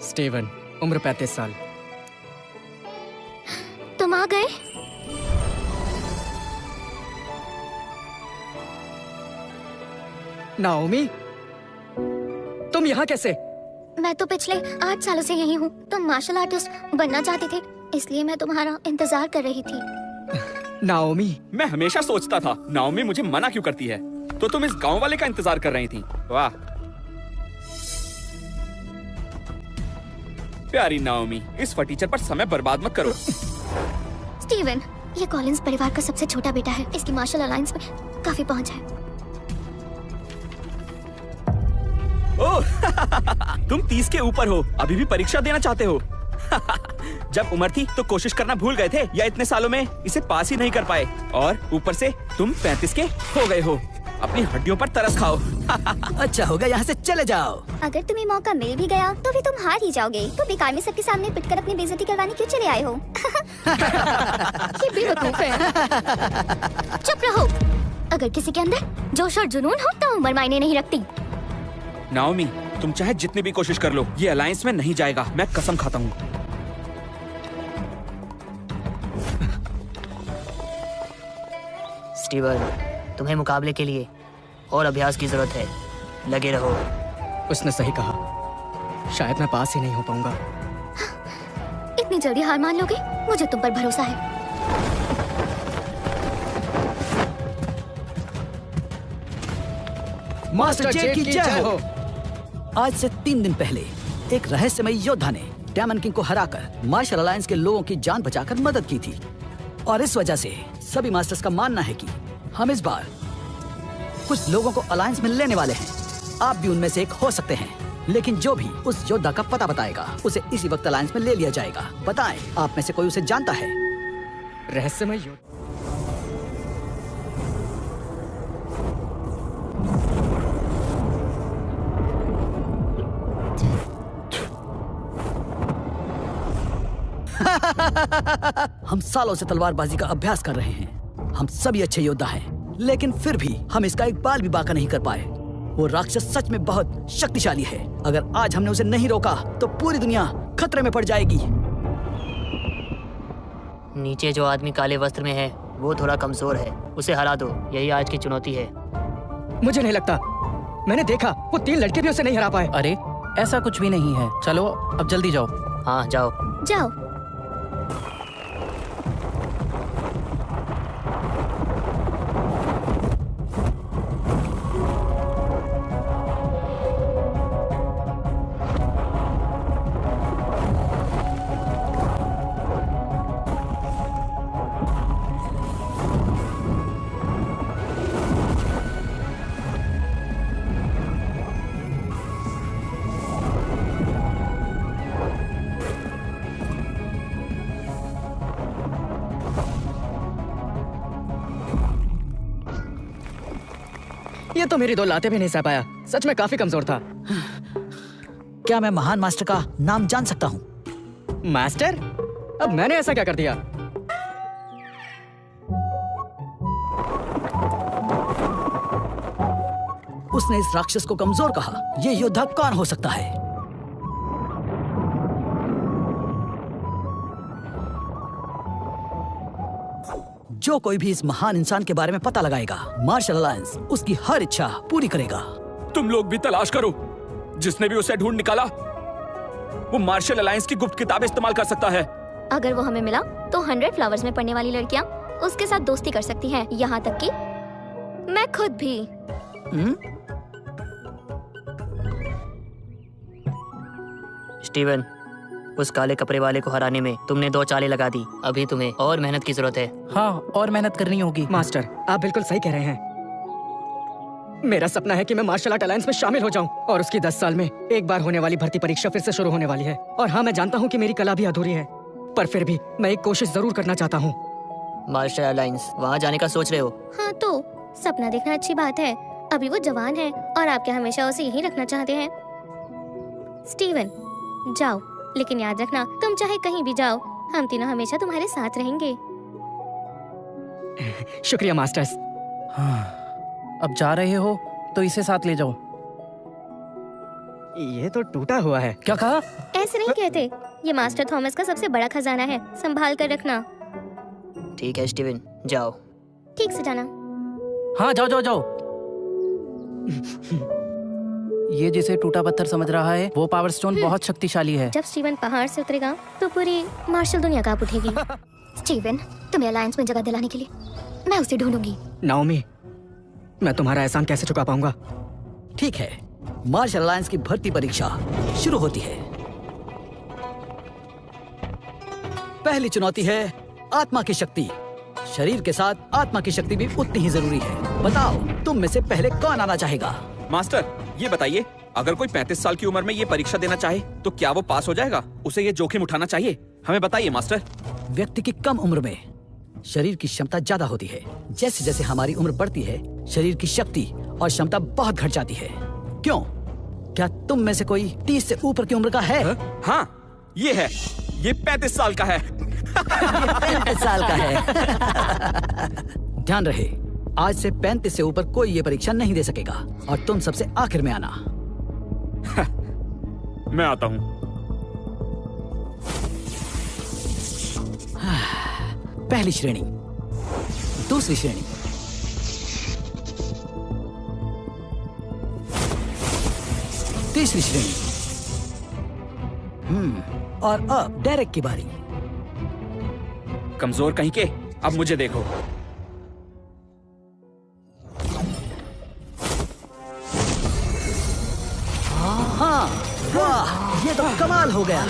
Steven, उम्र 35 साल। तुम आ गए? नाओमी, तुम यहाँ कैसे? मैं तो पिछले 8 सालों से यही हूँ। तुम मार्शल आर्टिस्ट बनना चाहते थे, इसलिए मैं तुम्हारा इंतजार कर रही थी। नाओमी, मैं हमेशा सोचता था नाओमी मुझे मना क्यों करती है, तो तुम इस गांव वाले का इंतजार कर रही थी। वाह प्यारी नाओमी, इस फटीचर पर समय बर्बाद मत करो। स्टीवन, ये कॉलिंस परिवार का सबसे छोटा बेटा है। इसकी मार्शल अलायंस में काफी पहुंच है। ओह तुम 30 के ऊपर हो, अभी भी परीक्षा देना चाहते हो। जब उम्र थी तो कोशिश करना भूल गए थे, या इतने सालों में इसे पास ही नहीं कर पाए, और ऊपर से तुम 35 के हो गए हो। अपनी हड्डियों पर तरस खाओ। अच्छा होगा यहाँ से चले जाओ। अगर तुम्हें मौका मिल भी गया तो भी तुम हार ही जाओगे। तो बेकार में सबके सामने पिटकर अपनी बेइज्जती करवाने क्यों चले आए हो? ये बेवकूफ है। चुप रहो। अगर किसी के अंदर जोश और जुनून हो तो उम्र मायने नहीं रखती। नाओमी, तुम चाहे जितनी भी कोशिश कर लो, ये अलायंस में नहीं जाएगा। मैं कसम खाता हूँ। स्टीवन, तुम्हें मुकाबले के लिए और अभ्यास की जरूरत है। लगे रहो। उसने सही कहा। शायद मैं पास ही नहीं हो पाऊंगा। इतनी जल्दी हार मान लोगे? मुझे तुम पर भरोसा है। मास्टर जेड की जय हो। आज से 3 दिन पहले एक रहस्यमयी योद्धा ने डेमन किंग को हराकर मार्शल अलायंस के लोगों की जान बचाकर मदद की थी, और इस वजह से सभी मास्टर्स का मानना है कि हम इस बार कुछ लोगों को अलायंस में लेने वाले हैं। आप भी उनमें से एक हो सकते हैं, लेकिन जो भी उस योद्धा का पता बताएगा उसे इसी वक्त अलायंस में ले लिया जाएगा। बताएं, आप में से कोई उसे जानता है? रहस्यमय योद्धा। हम सालों से तलवारबाजी का अभ्यास कर रहे हैं। हम सभी अच्छे योद्धा हैं, लेकिन फिर भी हम इसका एक बाल भी बांका नहीं कर पाए। वो राक्षस सच में बहुत शक्तिशाली है। अगर आज हमने उसे नहीं रोका तो पूरी दुनिया खतरे में पड़ जाएगी। नीचे जो आदमी काले वस्त्र में है वो थोड़ा कमजोर है, उसे हरा दो। यही आज की चुनौती है। मुझे नहीं लगता। मैंने देखा, वो 3 लड़के भी उसे नहीं हरा पाए। अरे ऐसा कुछ भी नहीं है। चलो अब जल्दी जाओ। हाँ जाओ। जाओ। ये तो मेरी 2 लाते भी नहीं सह पाया। सच में काफी कमजोर था। क्या मैं महान मास्टर का नाम जान सकता हूँ? मास्टर? अब मैंने ऐसा क्या कर दिया? उसने इस राक्षस को कमजोर कहा। ये योद्धा कौन हो सकता है? जो कोई भी इस महान इंसान के बारे में पता लगाएगा, मार्शल अलायंस उसकी हर इच्छा पूरी करेगा। तुम लोग भी तलाश करो। जिसने भी उसे ढूंढ निकाला वो मार्शल अलायंस की गुप्त किताब इस्तेमाल कर सकता है। अगर वो हमें मिला तो 100 फ्लावर्स में पढ़ने वाली लड़कियां उसके साथ दोस्ती कर सकती हैं, यहाँ तक कि मैं खुद भी। स्टीवन, उस काले कपड़े वाले को हराने में तुमने 2 चालें लगा दी। अभी तुम्हें और मेहनत की जरूरत है। हाँ, और मेहनत करनी होगी। मास्टर, आप बिल्कुल सही कह रहे हैं। मेरा सपना है कि मैं मार्शल आर्ट अलायंस में शामिल हो जाऊं, और उसकी 10 साल में एक बार होने वाली भर्ती परीक्षा फिर से शुरू होने वाली है। और हाँ, मैं जानता हूँ कि मेरी कला भी अधूरी है, पर फिर भी मैं एक कोशिश जरूर करना चाहता हूँ। मार्शल अलायंस वहाँ जाने का सोच रहे हो? हाँ, तो सपना देखना अच्छी बात है। अभी वो जवान है और आप क्या हमेशा उसे यही रखना चाहते हैं? स्टीवन, जाओ, लेकिन याद रखना, तुम चाहे कहीं भी जाओ, हम तीनों हमेशा तुम्हारे साथ रहेंगे। शुक्रिया मास्टर्स। हाँ, अब जा रहे हो तो इसे साथ ले जाओ। ये तो टूटा हुआ है। क्या कहा? ऐसे नहीं कहते। ये मास्टर थॉमस का सबसे बड़ा खजाना है, संभाल कर रखना। ठीक है स्टीवन, जाओ। ठीक से जाना। हाँ जाओ जाओ जाओ। ये जिसे टूटा पत्थर समझ रहा है, वो पावर स्टोन बहुत शक्तिशाली है। जब स्टीवन पहाड़ से उतरेगा तो पूरी मार्शल दुनिया कांप उठेगी। स्टीवन, तुम्हें अलायंस में जगह दिलाने के लिए मैं उसे ढूंढूंगी। नाओमी, मैं तुम्हारा एहसान कैसे चुका पाऊंगा? ठीक है, मार्शल अलायंस की भर्ती परीक्षा शुरू होती है। पहली चुनौती है आत्मा की शक्ति। शरीर के साथ आत्मा की शक्ति भी उतनी ही जरूरी है। बताओ, तुम में से पहले कौन आना चाहेगा? मास्टर, ये बताइए, अगर कोई 35 साल की उम्र में ये परीक्षा देना चाहे तो क्या वो पास हो जाएगा? उसे ये जोखिम उठाना चाहिए? हमें बताइए मास्टर। व्यक्ति की कम उम्र में शरीर की क्षमता ज्यादा होती है। जैसे जैसे हमारी उम्र बढ़ती है, शरीर की शक्ति और क्षमता बहुत घट जाती है। क्यों? क्या तुम में से कोई 30 से ऊपर की उम्र का है? हाँ, ये है। ये 35 साल का है। 35 साल का है। ध्यान रहे, आज से 35 से ऊपर कोई ये परीक्षा नहीं दे सकेगा और तुम सबसे आखिर में आना। मैं आता हूँ। पहली श्रेणी, दूसरी श्रेणी, तीसरी श्रेणी। और अब डेरेक की बारी। कमजोर कहीं के, अब मुझे देखो। हाँ, वाह, ये तो कमाल हो गया।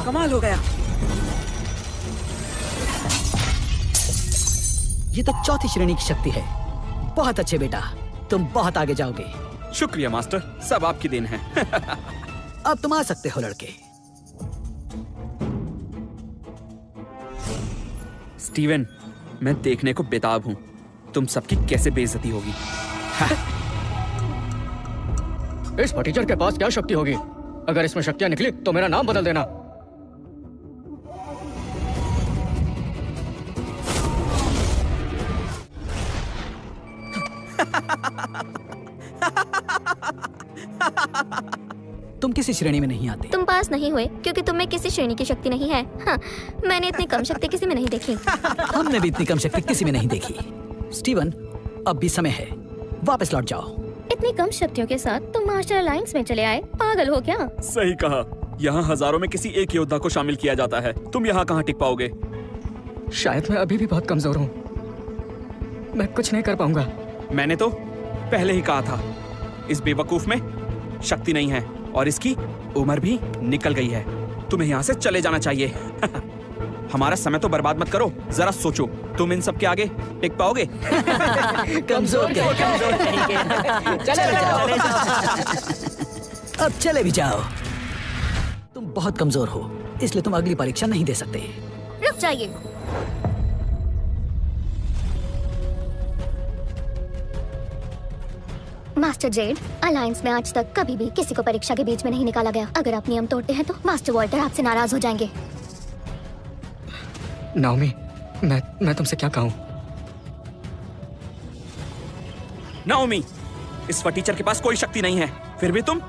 कमाल हो गया। ये तो चौथी श्रेणी की शक्ति है। बहुत अच्छे बेटा, तुम बहुत आगे जाओगे। शुक्रिया मास्टर, सब आपकी देन है। अब तुम आ सकते हो लड़के। स्टीवन, मैं देखने को बेताब हूँ तुम सबकी कैसे बेइज्जती होगी। इस फटीचर के पास क्या शक्ति होगी? अगर इसमें शक्तियां निकली तो मेरा नाम बदल देना। तुम किसी श्रेणी में नहीं आते। तुम पास नहीं हुए क्योंकि तुम में किसी श्रेणी की शक्ति नहीं है। हाँ, मैंने इतनी कम शक्ति किसी में नहीं देखी। हमने भी इतनी कम शक्ति किसी में नहीं देखी। स्टीवन, अब भी समय है, वापस लौट जाओ। इतनी कम शक्तियों के साथ तुम मास्टर अलायंस में चले आए, पागल हो क्या? सही कहा, यहाँ हजारों में किसी एक योद्धा को शामिल किया जाता है। तुम यहाँ कहाँ टिक पाओगे? शायद मैं अभी भी बहुत कमजोर हूँ, मैं कुछ नहीं कर पाऊंगा। मैंने तो पहले ही कहा था, इस बेवकूफ में शक्ति नहीं है और इसकी उम्र भी निकल गई है। तुम्हें यहाँ से चले जाना चाहिए। हमारा समय तो बर्बाद मत करो, जरा सोचो, तुम इन सब के आगे टिक पाओगे? कमजोर अब चले भी जाओ। तुम बहुत कमजोर हो, इसलिए तुम अगली परीक्षा नहीं दे सकते। रुक जाइए। मास्टर जेड, अलायंस में आज तक कभी भी किसी को परीक्षा के बीच में नहीं निकाला गया। अगर आप नियम तोड़ते हैं तो मास्टर वॉल्टर आपसे नाराज हो जाएंगे। नाओमी, मैं तुमसे क्या कहूँ? नाओमी, इस फटीचर के पास कोई शक्ति नहीं है, फिर भी तुम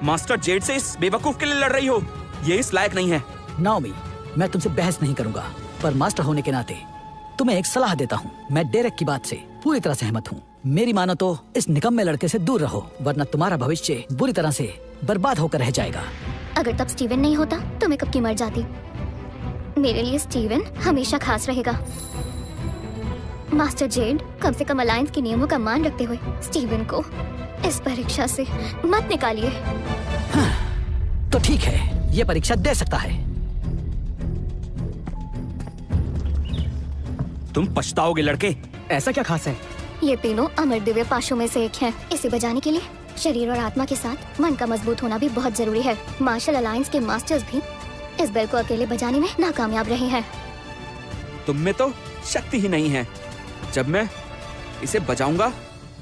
मास्टर जेड से इस बेवकूफ के लिए लड़ रही हो। ये इस लायक नहीं है। नाओमी, मैं तुमसे बहस नहीं करूंगा, पर मास्टर होने के नाते तुम्हें एक सलाह देता हूँ। मैं डेरेक की बात से पूरी तरह सहमत हूँ। मेरी मानो तो इस निकम्मे लड़के से दूर रहो, वरना तुम्हारा भविष्य बुरी तरह से बर्बाद होकर रह जाएगा। अगर तब स्टीवन नहीं होता तो मैं कब की मर जाती। मेरे लिए स्टीवन हमेशा खास रहेगा। मास्टर जेड, कम से कम अलायंस के नियमों का मान रखते हुए स्टीवन को इस परीक्षा से मत निकालिए। तो ठीक है, ये परीक्षा दे सकता है। तुम पछताओगे लड़के। ऐसा क्या खास है? ये तीनों अमर दिव्य पाशों में से एक है। इसे बजाने के लिए शरीर और आत्मा के साथ मन का मजबूत होना भी बहुत जरूरी है। मार्शल अलायंस के मास्टर्स भी इस बेल को अकेले बजाने में नाकामयाब रहे हैं। तुम में तो शक्ति ही नहीं है। जब मैं इसे बजाऊंगा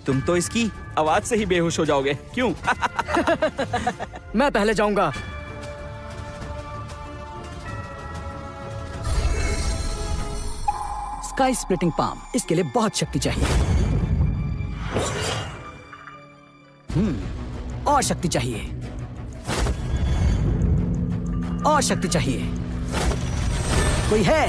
तुम तो इसकी आवाज से ही बेहोश हो जाओगे। क्यों? मैं पहले जाऊंगा। स्काई स्प्लिटिंग पाम, इसके लिए बहुत शक्ति चाहिए। और शक्ति चाहिए। और शक्ति चाहिए। कोई है?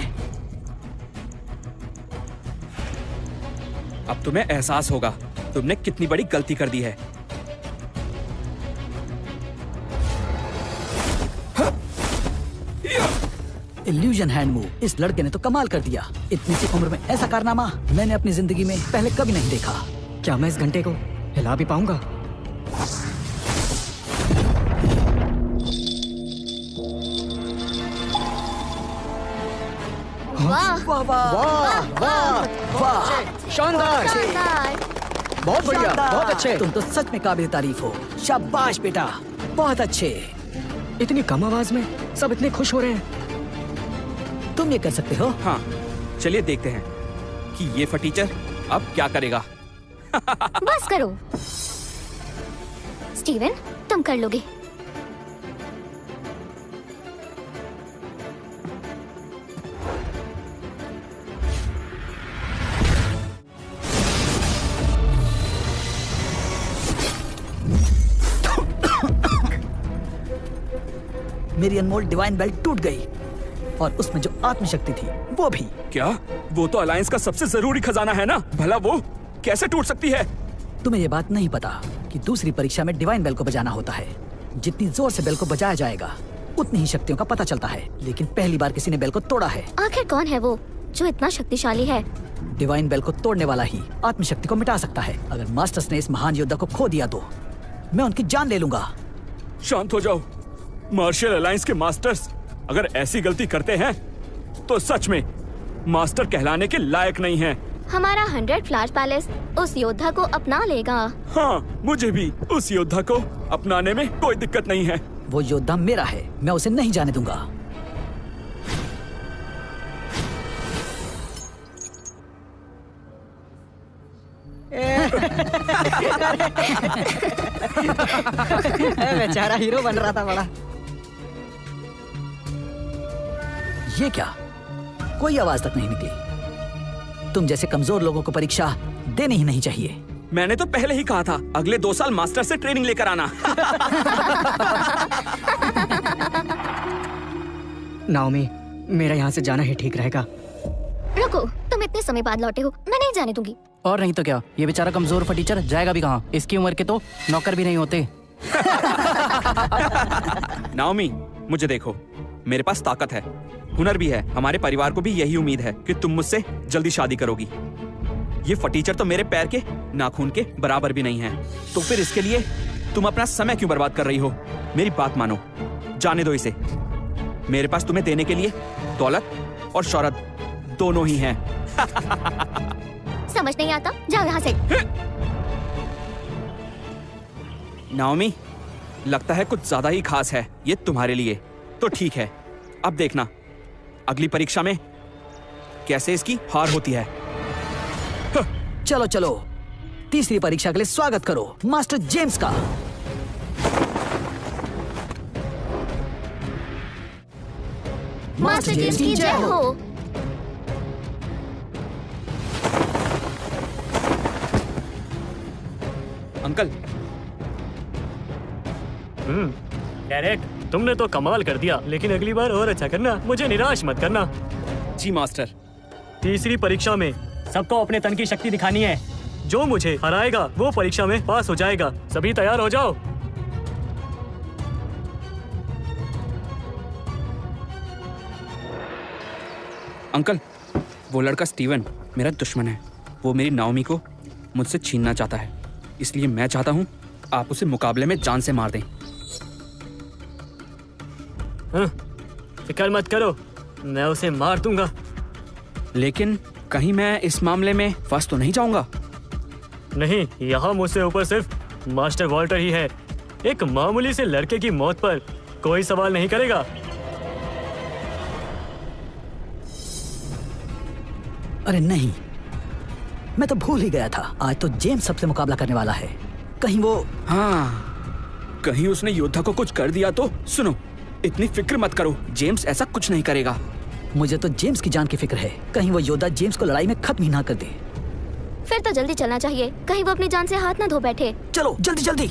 अब तुम्हें एहसास होगा तुमने कितनी बड़ी गलती कर दी है। Illusion hand move. इस लड़के ने तो कमाल कर दिया। इतनी सी उम्र में ऐसा कारनामा मैंने अपनी जिंदगी में पहले कभी नहीं देखा। क्या मैं इस घंटे को हिला भी पाऊंगा? वाह वाह वाह वाह वाह वाह, शानदार, शानदार। बहुत बढ़िया, बहुत अच्छे। तुम तो सच में काबिल तारीफ हो। शाबाश बेटा, बहुत अच्छे। इतनी कम आवाज में सब इतने खुश हो रहे हैं। तुम ये कर सकते हो। हाँ, चलिए देखते हैं कि ये फटीचर अब क्या करेगा। बस करो स्टीवन, तुम कर लोगे। मेरी अनमोल डिवाइन बेल्ट टूट गई और उसमें जो आत्मशक्ति थी वो भी। क्या? वो तो अलायंस का सबसे जरूरी खजाना है ना, भला वो कैसे टूट सकती है? तुम्हें ये बात नहीं पता कि दूसरी परीक्षा में डिवाइन बेल को बजाना होता है। जितनी जोर से बेल को बजाया जाएगा उतनी ही शक्तियों का पता चलता है। लेकिन पहली बार किसी ने बेल को तोड़ा है। आखिर कौन है वो जो इतना शक्तिशाली है? डिवाइन बेल को तोड़ने वाला ही आत्मशक्ति को मिटा सकता है। अगर मास्टर्स ने इस महान योद्धा को खो दिया तो मैं उनकी जान ले लूंगा। शांत हो जाओ। मार्शल अलायंस के मास्टर्स अगर ऐसी गलती करते हैं तो सच में मास्टर कहलाने के लायक नहीं हैं। हमारा 100 फ्लैश पैलेस उस योद्धा को अपना लेगा। हाँ, मुझे भी उस योद्धा को अपनाने में कोई दिक्कत नहीं है। वो योद्धा मेरा है, मैं उसे नहीं जाने दूंगा। बेचारा हीरो बन रहा था बड़ा। ये क्या? कोई आवाज तक नहीं निकली। तुम जैसे कमजोर लोगों को परीक्षा देनी ही नहीं चाहिए। मैंने तो पहले ही कहा था अगले 2 साल मास्टर से ट्रेनिंग लेकर आना। नाओमी, मेरा यहाँ से जाना ही ठीक रहेगा। रुको, तुम इतने समय बाद लौटे हो, मैं नहीं जाने दूंगी। और नहीं तो क्या, ये बेचारा कमजोर फटीचर जाएगा भी कहाँ? इसकी उम्र के तो नौकर भी नहीं होते। नाओमी, मुझे देखो, मेरे पास ताकत है, हुनर भी है। हमारे परिवार को भी यही उम्मीद है कि तुम मुझसे जल्दी शादी करोगी। ये फटीचर तो मेरे पैर के नाखून के बराबर भी नहीं है, तो फिर इसके लिए तुम अपना समय क्यों बर्बाद कर रही हो? मेरी बात मानो, जाने दो इसे। मेरे पास तुम्हें देने के लिए दौलत और शौहरत दोनों ही हैं। समझ नहीं आता, जाओ यहाँ से। नाओमी, लगता है कुछ ज्यादा ही खास है ये तुम्हारे लिए। तो ठीक है, अब देखना अगली परीक्षा में कैसे इसकी हार होती है। चलो चलो, तीसरी परीक्षा के लिए स्वागत करो मास्टर जेम्स का। मास्टर जेम्स की जय हो। अंकल, डेरेक, तुमने तो कमाल कर दिया, लेकिन अगली बार और अच्छा करना, मुझे निराश मत करना। जी मास्टर। तीसरी परीक्षा में सबको अपने तन की शक्ति दिखानी है। जो मुझे हराएगा वो परीक्षा में पास हो जाएगा। सभी तैयार हो जाओ। अंकल, वो लड़का स्टीवन मेरा दुश्मन है। वो मेरी नाओमी को मुझसे छीनना चाहता है, इसलिए मैं चाहता हूँ आप उसे मुकाबले में जान से मार दें। फिक्र मत करो, मैं उसे मार दूंगा। लेकिन कहीं मैं इस मामले में फंस तो नहीं जाऊंगा? नहीं, यहाँ मुझसे ऊपर सिर्फ मास्टर वॉल्टर ही है। एक मामूली से लड़के की मौत पर कोई सवाल नहीं करेगा। अरे नहीं, मैं तो भूल ही गया था। आज तो जेम्स सबसे मुकाबला करने वाला है। कहीं वो हाँ, कहीं उसने योद्धा को कुछ कर दिया तो? सुनो, इतनी फिक्र मत करो, जेम्स ऐसा कुछ नहीं करेगा। मुझे तो जेम्स की जान की फिक्र है। कहीं वो योद्धा जेम्स को लड़ाई में खत्म ही ना कर दे। फिर तो जल्दी चलना चाहिए, कहीं वो अपनी जान से हाथ ना धो बैठे। चलो जल्दी जल्दी।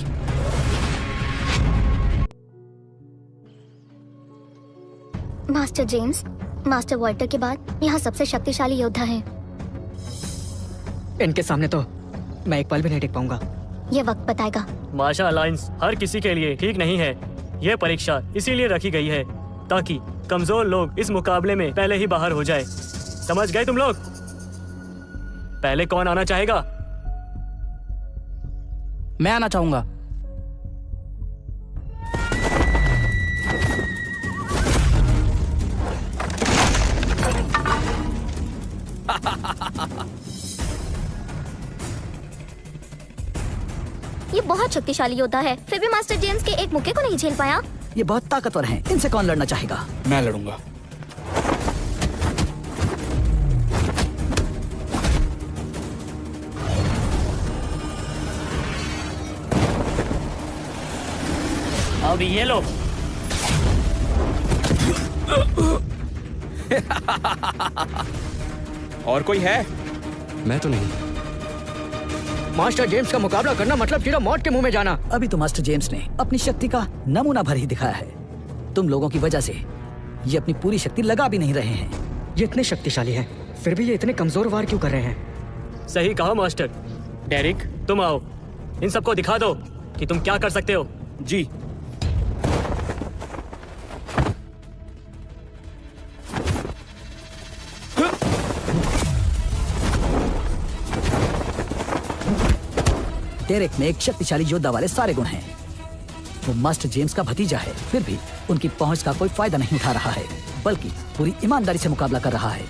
मास्टर जेम्स, मास्टर वॉल्टर के बाद यहाँ सबसे शक्तिशाली योद्धा है। इनके सामने तो मैं एक पल भी नहीं टिक पाऊंगा। ये वक्त बताएगा। मार्शल अलायंस हर किसी के लिए ठीक नहीं है। यह परीक्षा इसीलिए रखी गई है ताकि कमजोर लोग इस मुकाबले में पहले ही बाहर हो जाए। समझ गए तुम लोग? पहले कौन आना चाहेगा? मैं आना चाहूंगा। ये बहुत शक्तिशाली योद्धा है, फिर भी मास्टर जेम्स के एक मुक्के को नहीं झेल पाया। ये बहुत ताकतवर हैं। इनसे कौन लड़ना चाहेगा? मैं लड़ूंगा। अब ये लो। और कोई है? मैं तो नहीं। मास्टर जेम्स का मुकाबला करना मतलब सीधा मौत के मुंह में जाना। अभी तो मास्टर जेम्स ने अपनी शक्ति का नमूना भर ही दिखाया है। तुम लोगों की वजह से ये अपनी पूरी शक्ति लगा भी नहीं रहे हैं। ये इतने शक्तिशाली हैं, फिर भी ये इतने कमजोर वार क्यों कर रहे हैं? सही कहा मास्टर। डेरिक, तुम आओ, इन सबको दिखा दो कि तुम क्या कर सकते हो। जी। डेरेक में एक शक्तिशाली योद्धा वाले सारे गुण हैं। वो मास्टर जेम्स का भतीजा है, फिर भी उनकी पहुंच का कोई फायदा नहीं उठा रहा है, बल्कि पूरी ईमानदारी से मुकाबला कर रहा है।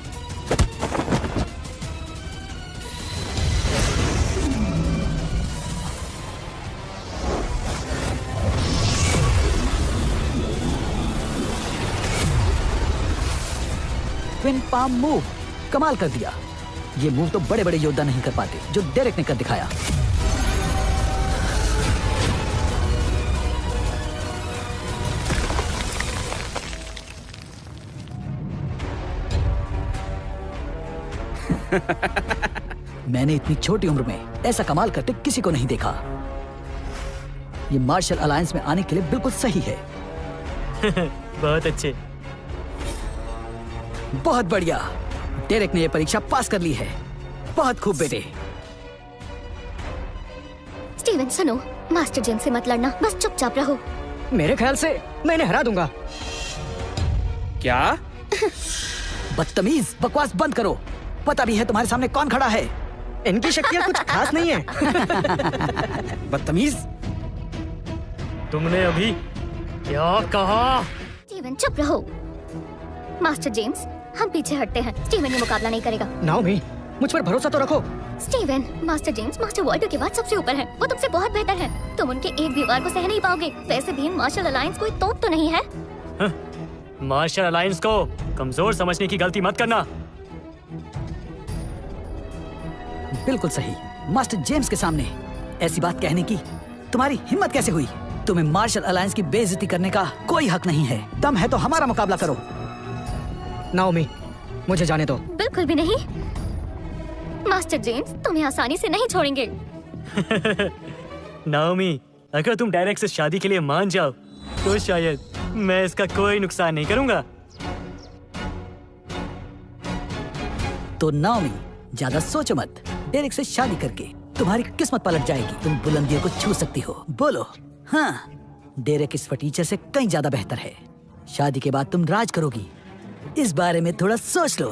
ट्विन पाम मूव कमाल कर दिया। ये मूव तो बड़े बड़े योद्धा नहीं कर पाते, जो डेरेक ने कर दिखाया। मैंने इतनी छोटी उम्र में ऐसा कमाल करते किसी को नहीं देखा। ये मार्शल अलायंस में आने के लिए बिल्कुल सही है। बहुत अच्छे। बहुत बढ़िया। डेरेक ने ये परीक्षा पास कर ली है। बहुत खूब बेटे। स्टीवन सुनो, मास्टर जेम्स से मत लड़ना, बस चुपचाप रहो। मेरे ख्याल से मैं इन्हें हरा दूंगा। क्या? बदतमीज, बकवास बंद करो। पता भी है तुम्हारे सामने कौन खड़ा है। इनकी शक्तियाँ कुछ खास नहीं है। बदतमीज। तुमने अभी क्या कहा? स्टीवन चुप रहो। मास्टर जेम्स, हम पीछे हटते हैं। स्टीवन ये मुकाबला नहीं करेगा। नाओमी, मुझ पर भरोसा तो रखो। Steven, master James master Walter के बाद सबसे ऊपर है। वो तुमसे बहुत बेहतर है। तुम उनके एक भी वार को सह नहीं पाओगे। वैसे भी मार्शल अलायंस कोई तोप तो नहीं है। मार्शल अलायंस को कमजोर समझने की गलती मत करना। बिल्कुल सही। मास्टर जेम्स के सामने ऐसी बात कहने की तुम्हारी हिम्मत कैसे हुई? तुम्हें मार्शल अलायंस की बेइज्जती करने का कोई हक नहीं है। दम है तो हमारा मुकाबला करो। नाओमी, मुझे जाने दो। बिल्कुल भी नहीं। मास्टर जेम्स तुम्हें आसानी से नहीं छोड़ेंगे। नाओमी, अगर तुम डायरेक्ट से शादी के लिए मान जाओ तो शायद मैं इसका कोई नुकसान नहीं करूंगा। तो नाओमी, ज्यादा सोचो मत। डेरेक से शादी करके तुम्हारी किस्मत पलट जाएगी। तुम बुलंदियों को छू सकती हो। बोलो हाँ। डेरेक इस फटीचर से कहीं ज्यादा बेहतर है। शादी के बाद तुम राज करोगी। इस बारे में थोड़ा सोच लो।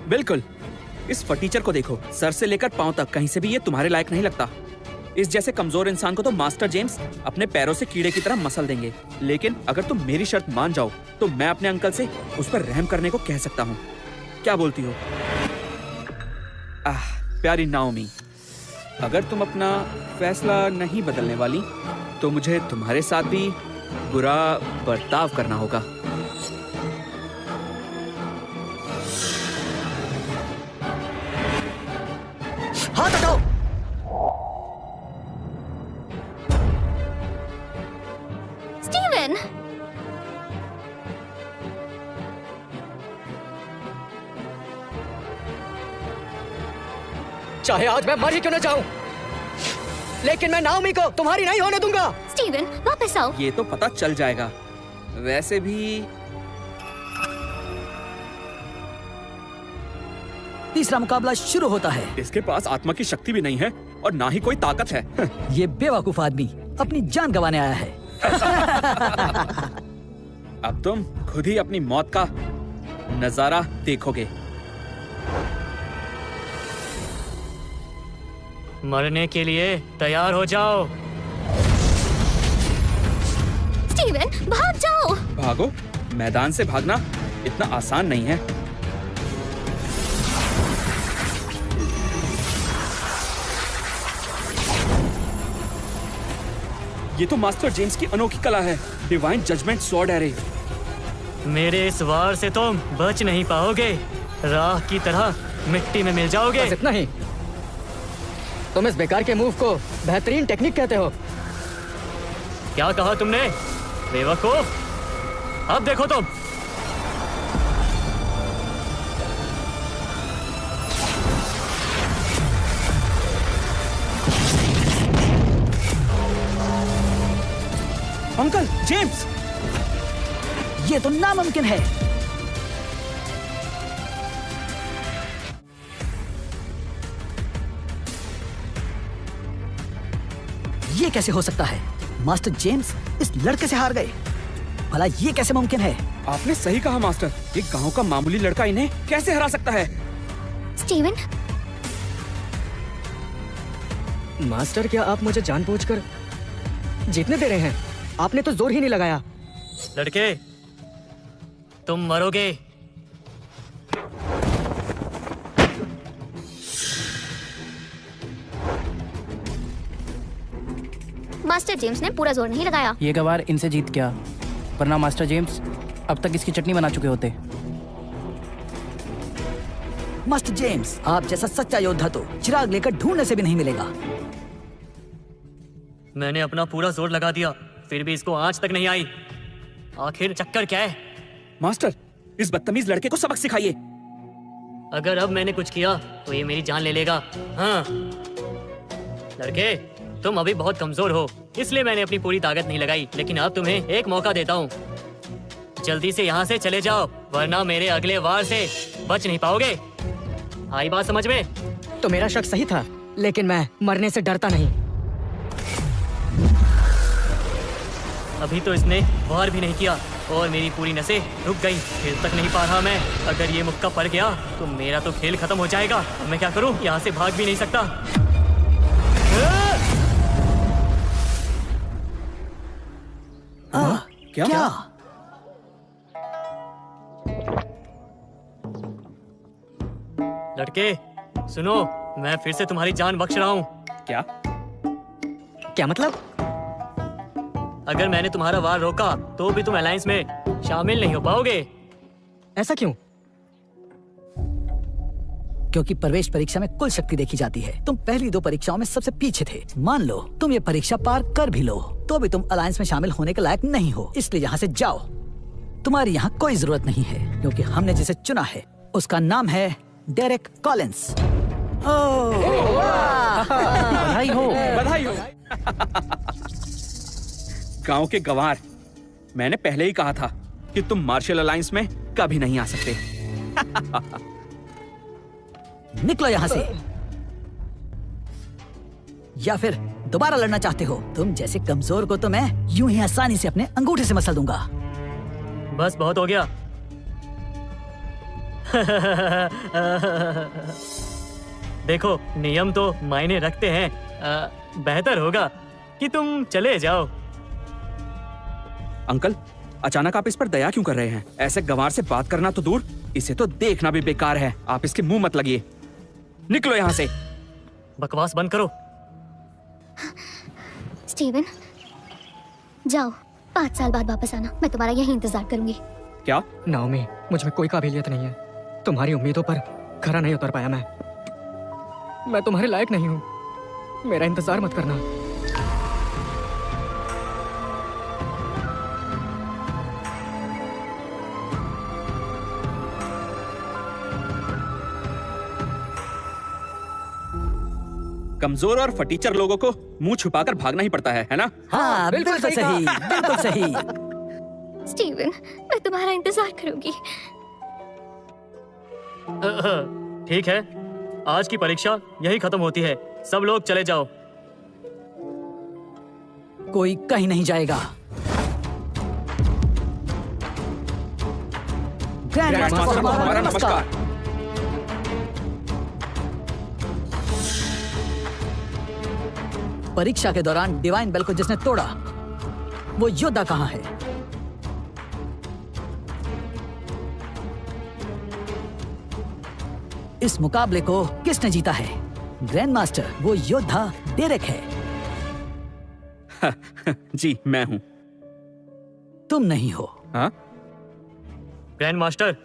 बिल्कुल। इस फटीचर को देखो, सर से लेकर पांव तक कहीं से भी ये तुम्हारे लायक नहीं लगता। इस जैसे कमजोर इंसान को तो मास्टर जेम्स अपने पैरों से कीड़े की तरह मसल देंगे। लेकिन अगर तुम मेरी शर्त मान जाओ तो मैं अपने अंकल से उस पर रहम करने को कह सकता हूँ। क्या बोलती हो? प्यारी नाओमी, अगर तुम अपना फैसला नहीं बदलने वाली तो मुझे तुम्हारे साथ भी बुरा बर्ताव करना होगा। हाथ हटाओ। स्टीवन, चाहे आज मैं मर ही क्यों न जाऊं, लेकिन मैं नाओमी को तुम्हारी नहीं होने दूंगा। स्टीवन वापस आओ। ये तो पता चल जाएगा वैसे भी तीसरा मुकाबला शुरू होता है। इसके पास आत्मा की शक्ति भी नहीं है और ना ही कोई ताकत है। ये बेवकूफ आदमी अपनी जान गंवाने आया है। अब तुम खुद ही अपनी मौत का नजारा देखोगे। मरने के लिए तैयार हो जाओ। स्टीवन, भाग जाओ। भागो? मैदान से भागना इतना आसान नहीं है। ये तो मास्टर जेम्स की अनोखी कला है, डिवाइन जजमेंट स्वॉर्ड एरे। मेरे इस वार से तुम बच नहीं पाओगे, राख की तरह मिट्टी में मिल जाओगे। बस इतना ही? तुम इस बेकार के मूव को बेहतरीन टेक्निक कहते हो? क्या कहा तुमने बेवकूफ? अब देखो तुम। अंकल जेम्स, ये तो नामुमकिन है। ये कैसे हो सकता है? मास्टर जेम्स इस लड़के से हार गए। भला ये कैसे मुमकिन है? आपने सही कहा मास्टर, ये गांव का मामूली लड़का इन्हें कैसे हरा सकता है? स्टीवन, मास्टर, क्या आप मुझे जानबूझकर जीतने दे रहे हैं? आपने तो जोर ही नहीं लगाया। लड़के, तुम मरोगे। मास्टर जेम्स ने पूरा जोर नहीं लगाया। ये गवार इनसे जीत गया, वरना मास्टर जेम्स अब तक इसकी चटनी बना चुके होते। मास्टर जेम्स, आप जैसा सच्चा योद्धा तो चिराग लेकर ढूंढने से भी नहीं मिलेगा। मैंने अपना पूरा जोर लगा दिया, फिर भी इसको आंच तक नहीं आई। आखिर चक्कर क्या है? मास्टर, इस बदतमीज लड़के को सबक सिखाइए। अगर अब मैंने कुछ किया तो ये मेरी जान ले लेगा। हाँ लड़के, तुम अभी बहुत कमजोर हो, इसलिए मैंने अपनी पूरी ताकत नहीं लगाई। लेकिन अब तुम्हें एक मौका देता हूँ, जल्दी से यहाँ से चले जाओ, वरना मेरे अगले वार से बच नहीं पाओगे। आई बात समझ में? तो मेरा शक सही था, लेकिन मैं मरने से डरता नहीं। अभी तो इसने वार भी नहीं किया और मेरी पूरी नसें रुक गई। हिल तक नहीं पा रहा मैं। अगर ये मुक्का पड़ गया तो मेरा तो खेल खत्म हो जाएगा। अब मैं क्या करूं? यहाँ से भाग भी नहीं सकता। क्या? लड़के सुनो, मैं फिर से तुम्हारी जान बख्श रहा हूँ। क्या? क्या मतलब? अगर मैंने तुम्हारा वार रोका तो भी तुम अलायंस में शामिल नहीं हो पाओगे। ऐसा क्यों? क्योंकि प्रवेश परीक्षा में कुल शक्ति देखी जाती है। तुम पहली 2 परीक्षाओं में सबसे पीछे थे। मान लो तुम ये परीक्षा पार कर भी लो तो भी तुम अलायंस में शामिल होने के लायक नहीं हो। इसलिए यहाँ से जाओ। तुम्हारी यहाँ कोई जरूरत नहीं है, क्योंकि हमने जिसे चुना है उसका नाम है डेरेक कॉलिंस। बधाई हो। बधाई हो। गांव के गवार, मैंने पहले ही कहा था कि तुम मार्शल अलायंस में कभी नहीं आ सकते। निकलो यहाँ से, या फिर दोबारा लड़ना चाहते हो? तुम जैसे कमजोर को तो मैं यूं ही आसानी से अपने अंगूठे से मसल दूंगा। बस बहुत हो गया। देखो, नियम तो मायने रखते हैं। बेहतर होगा कि तुम चले जाओ। अंकल, अचानक आप इस पर दया क्यों कर रहे हैं? ऐसे गंवार से बात करना तो दूर, इसे तो देखना भी बेकार है। आप इसके मुंह मत लगिए। निकलो यहाँ से। बकवास बंद करो। स्टीवन, जाओ, 5 साल बाद वापस आना। मैं तुम्हारा यही इंतजार करूंगी। क्या? नाओमी, मुझ में कोई काबिलियत नहीं है। तुम्हारी उम्मीदों पर खरा नहीं उतर पाया मैं तुम्हारे लायक नहीं हूँ। मेरा इंतजार मत करना। कमजोर और फटीचर लोगों को मुंह छुपाकर भागना ही पड़ता है ना? हाँ, बिल्कुल सही, बिल्कुल सही। स्टीवन, मैं तुम्हारा इंतजार करूंगी। ठीक है, आज की परीक्षा यही खत्म होती है। सब लोग चले जाओ। कोई कहीं नहीं जाएगा। ग्रैंड मास्टर को हमारा नमस्कार। परीक्षा के दौरान डिवाइन बेल को जिसने तोड़ा, वो योद्धा कहाँ है? इस मुकाबले को किसने जीता है? ग्रैंड मास्टर, वो योद्धा डेरेक है। जी मैं हूँ। तुम नहीं हो। हाँ? ग्रैंड मास्टर,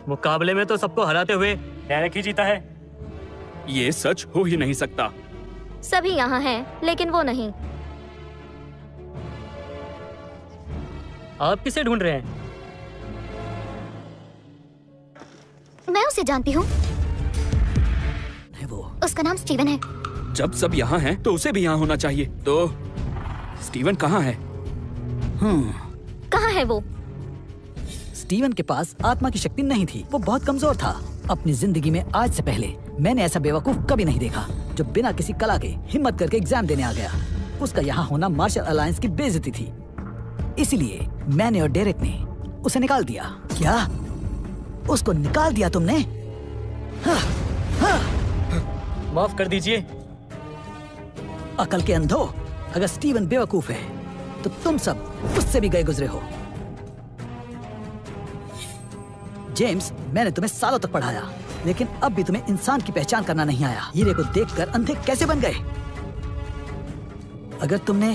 मुकाबले में तो सबको हराते हुए डेरेक ही जीता है। ये सच हो ही नहीं सकता। सभी यहाँ हैं, लेकिन वो नहीं। आप किसे ढूंढ रहे हैं? मैं उसे जानती हूँ। है वो। उसका नाम स्टीवन है। जब सब यहाँ हैं, तो उसे भी यहाँ होना चाहिए। तो स्टीवन कहाँ है? कहाँ है वो? स्टीवन के पास आत्मा की शक्ति नहीं थी। वो बहुत कमजोर था। अपनी जिंदगी में आज से पहले मैंने ऐसा बेवकूफ कभी नहीं देखा जो बिना किसी कला के हिम्मत करके एग्जाम देने आ गया। उसका यहाँ होना मार्शल अलायंस की बेइज्जती थी। इसीलिए मैंने और डेरेक ने उसे निकाल दिया। क्या? उसको निकाल दिया तुमने? माफ कर दीजिए। अकल के अंधो, अगर स्टीवन बेवकूफ है तो तुम सब उससे भी गए गुजरे हो। जेम्स, मैंने तुम्हें सालों तक पढ़ाया, लेकिन अब भी तुम्हें इंसान की पहचान करना नहीं आया। हीरे को देखकर अंधे कैसे बन गए? अगर तुमने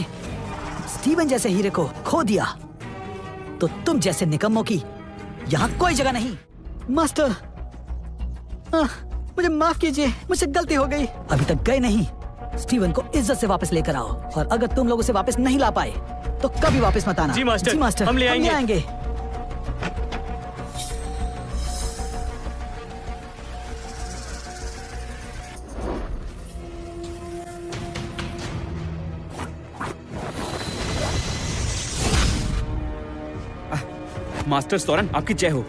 स्टीवन जैसे हीरे को खो दिया तो तुम जैसे निकम्मों की यहाँ कोई जगह नहीं। मास्टर, मुझे माफ कीजिए, मुझसे गलती हो गई। अभी तक गए नहीं। स्टीवन को इज्जत से वापस लेकर आओ, और अगर तुम लोग उसे वापस नहीं ला पाए तो कभी वापस मत आना। जी मास्टर, हम ले आएंगे। मास्टर सोरन, आपकी जय हो।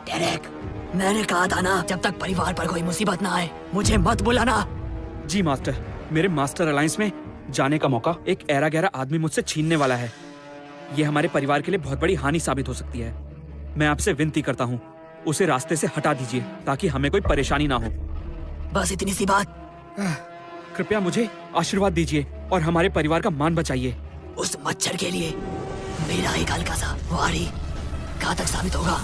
डेरेक, मैंने कहा था ना, जब तक परिवार पर कोई मुसीबत ना आए मुझे मत बुलाना। जी मास्टर, मेरे मास्टर अलायंस में जाने का मौका एक ऐरा गहरा आदमी मुझसे छीनने वाला है। ये हमारे परिवार के लिए बहुत बड़ी हानि साबित हो सकती है। मैं आपसे विनती करता हूँ, उसे रास्ते से हटा दीजिए ताकि हमें कोई परेशानी ना हो। बस इतनी सी बात? कृपया मुझे आशीर्वाद दीजिए और हमारे परिवार का मान बचाइए। उस मच्छर के लिए मेरा एक हल्का सा वारी घातक साबित होगा।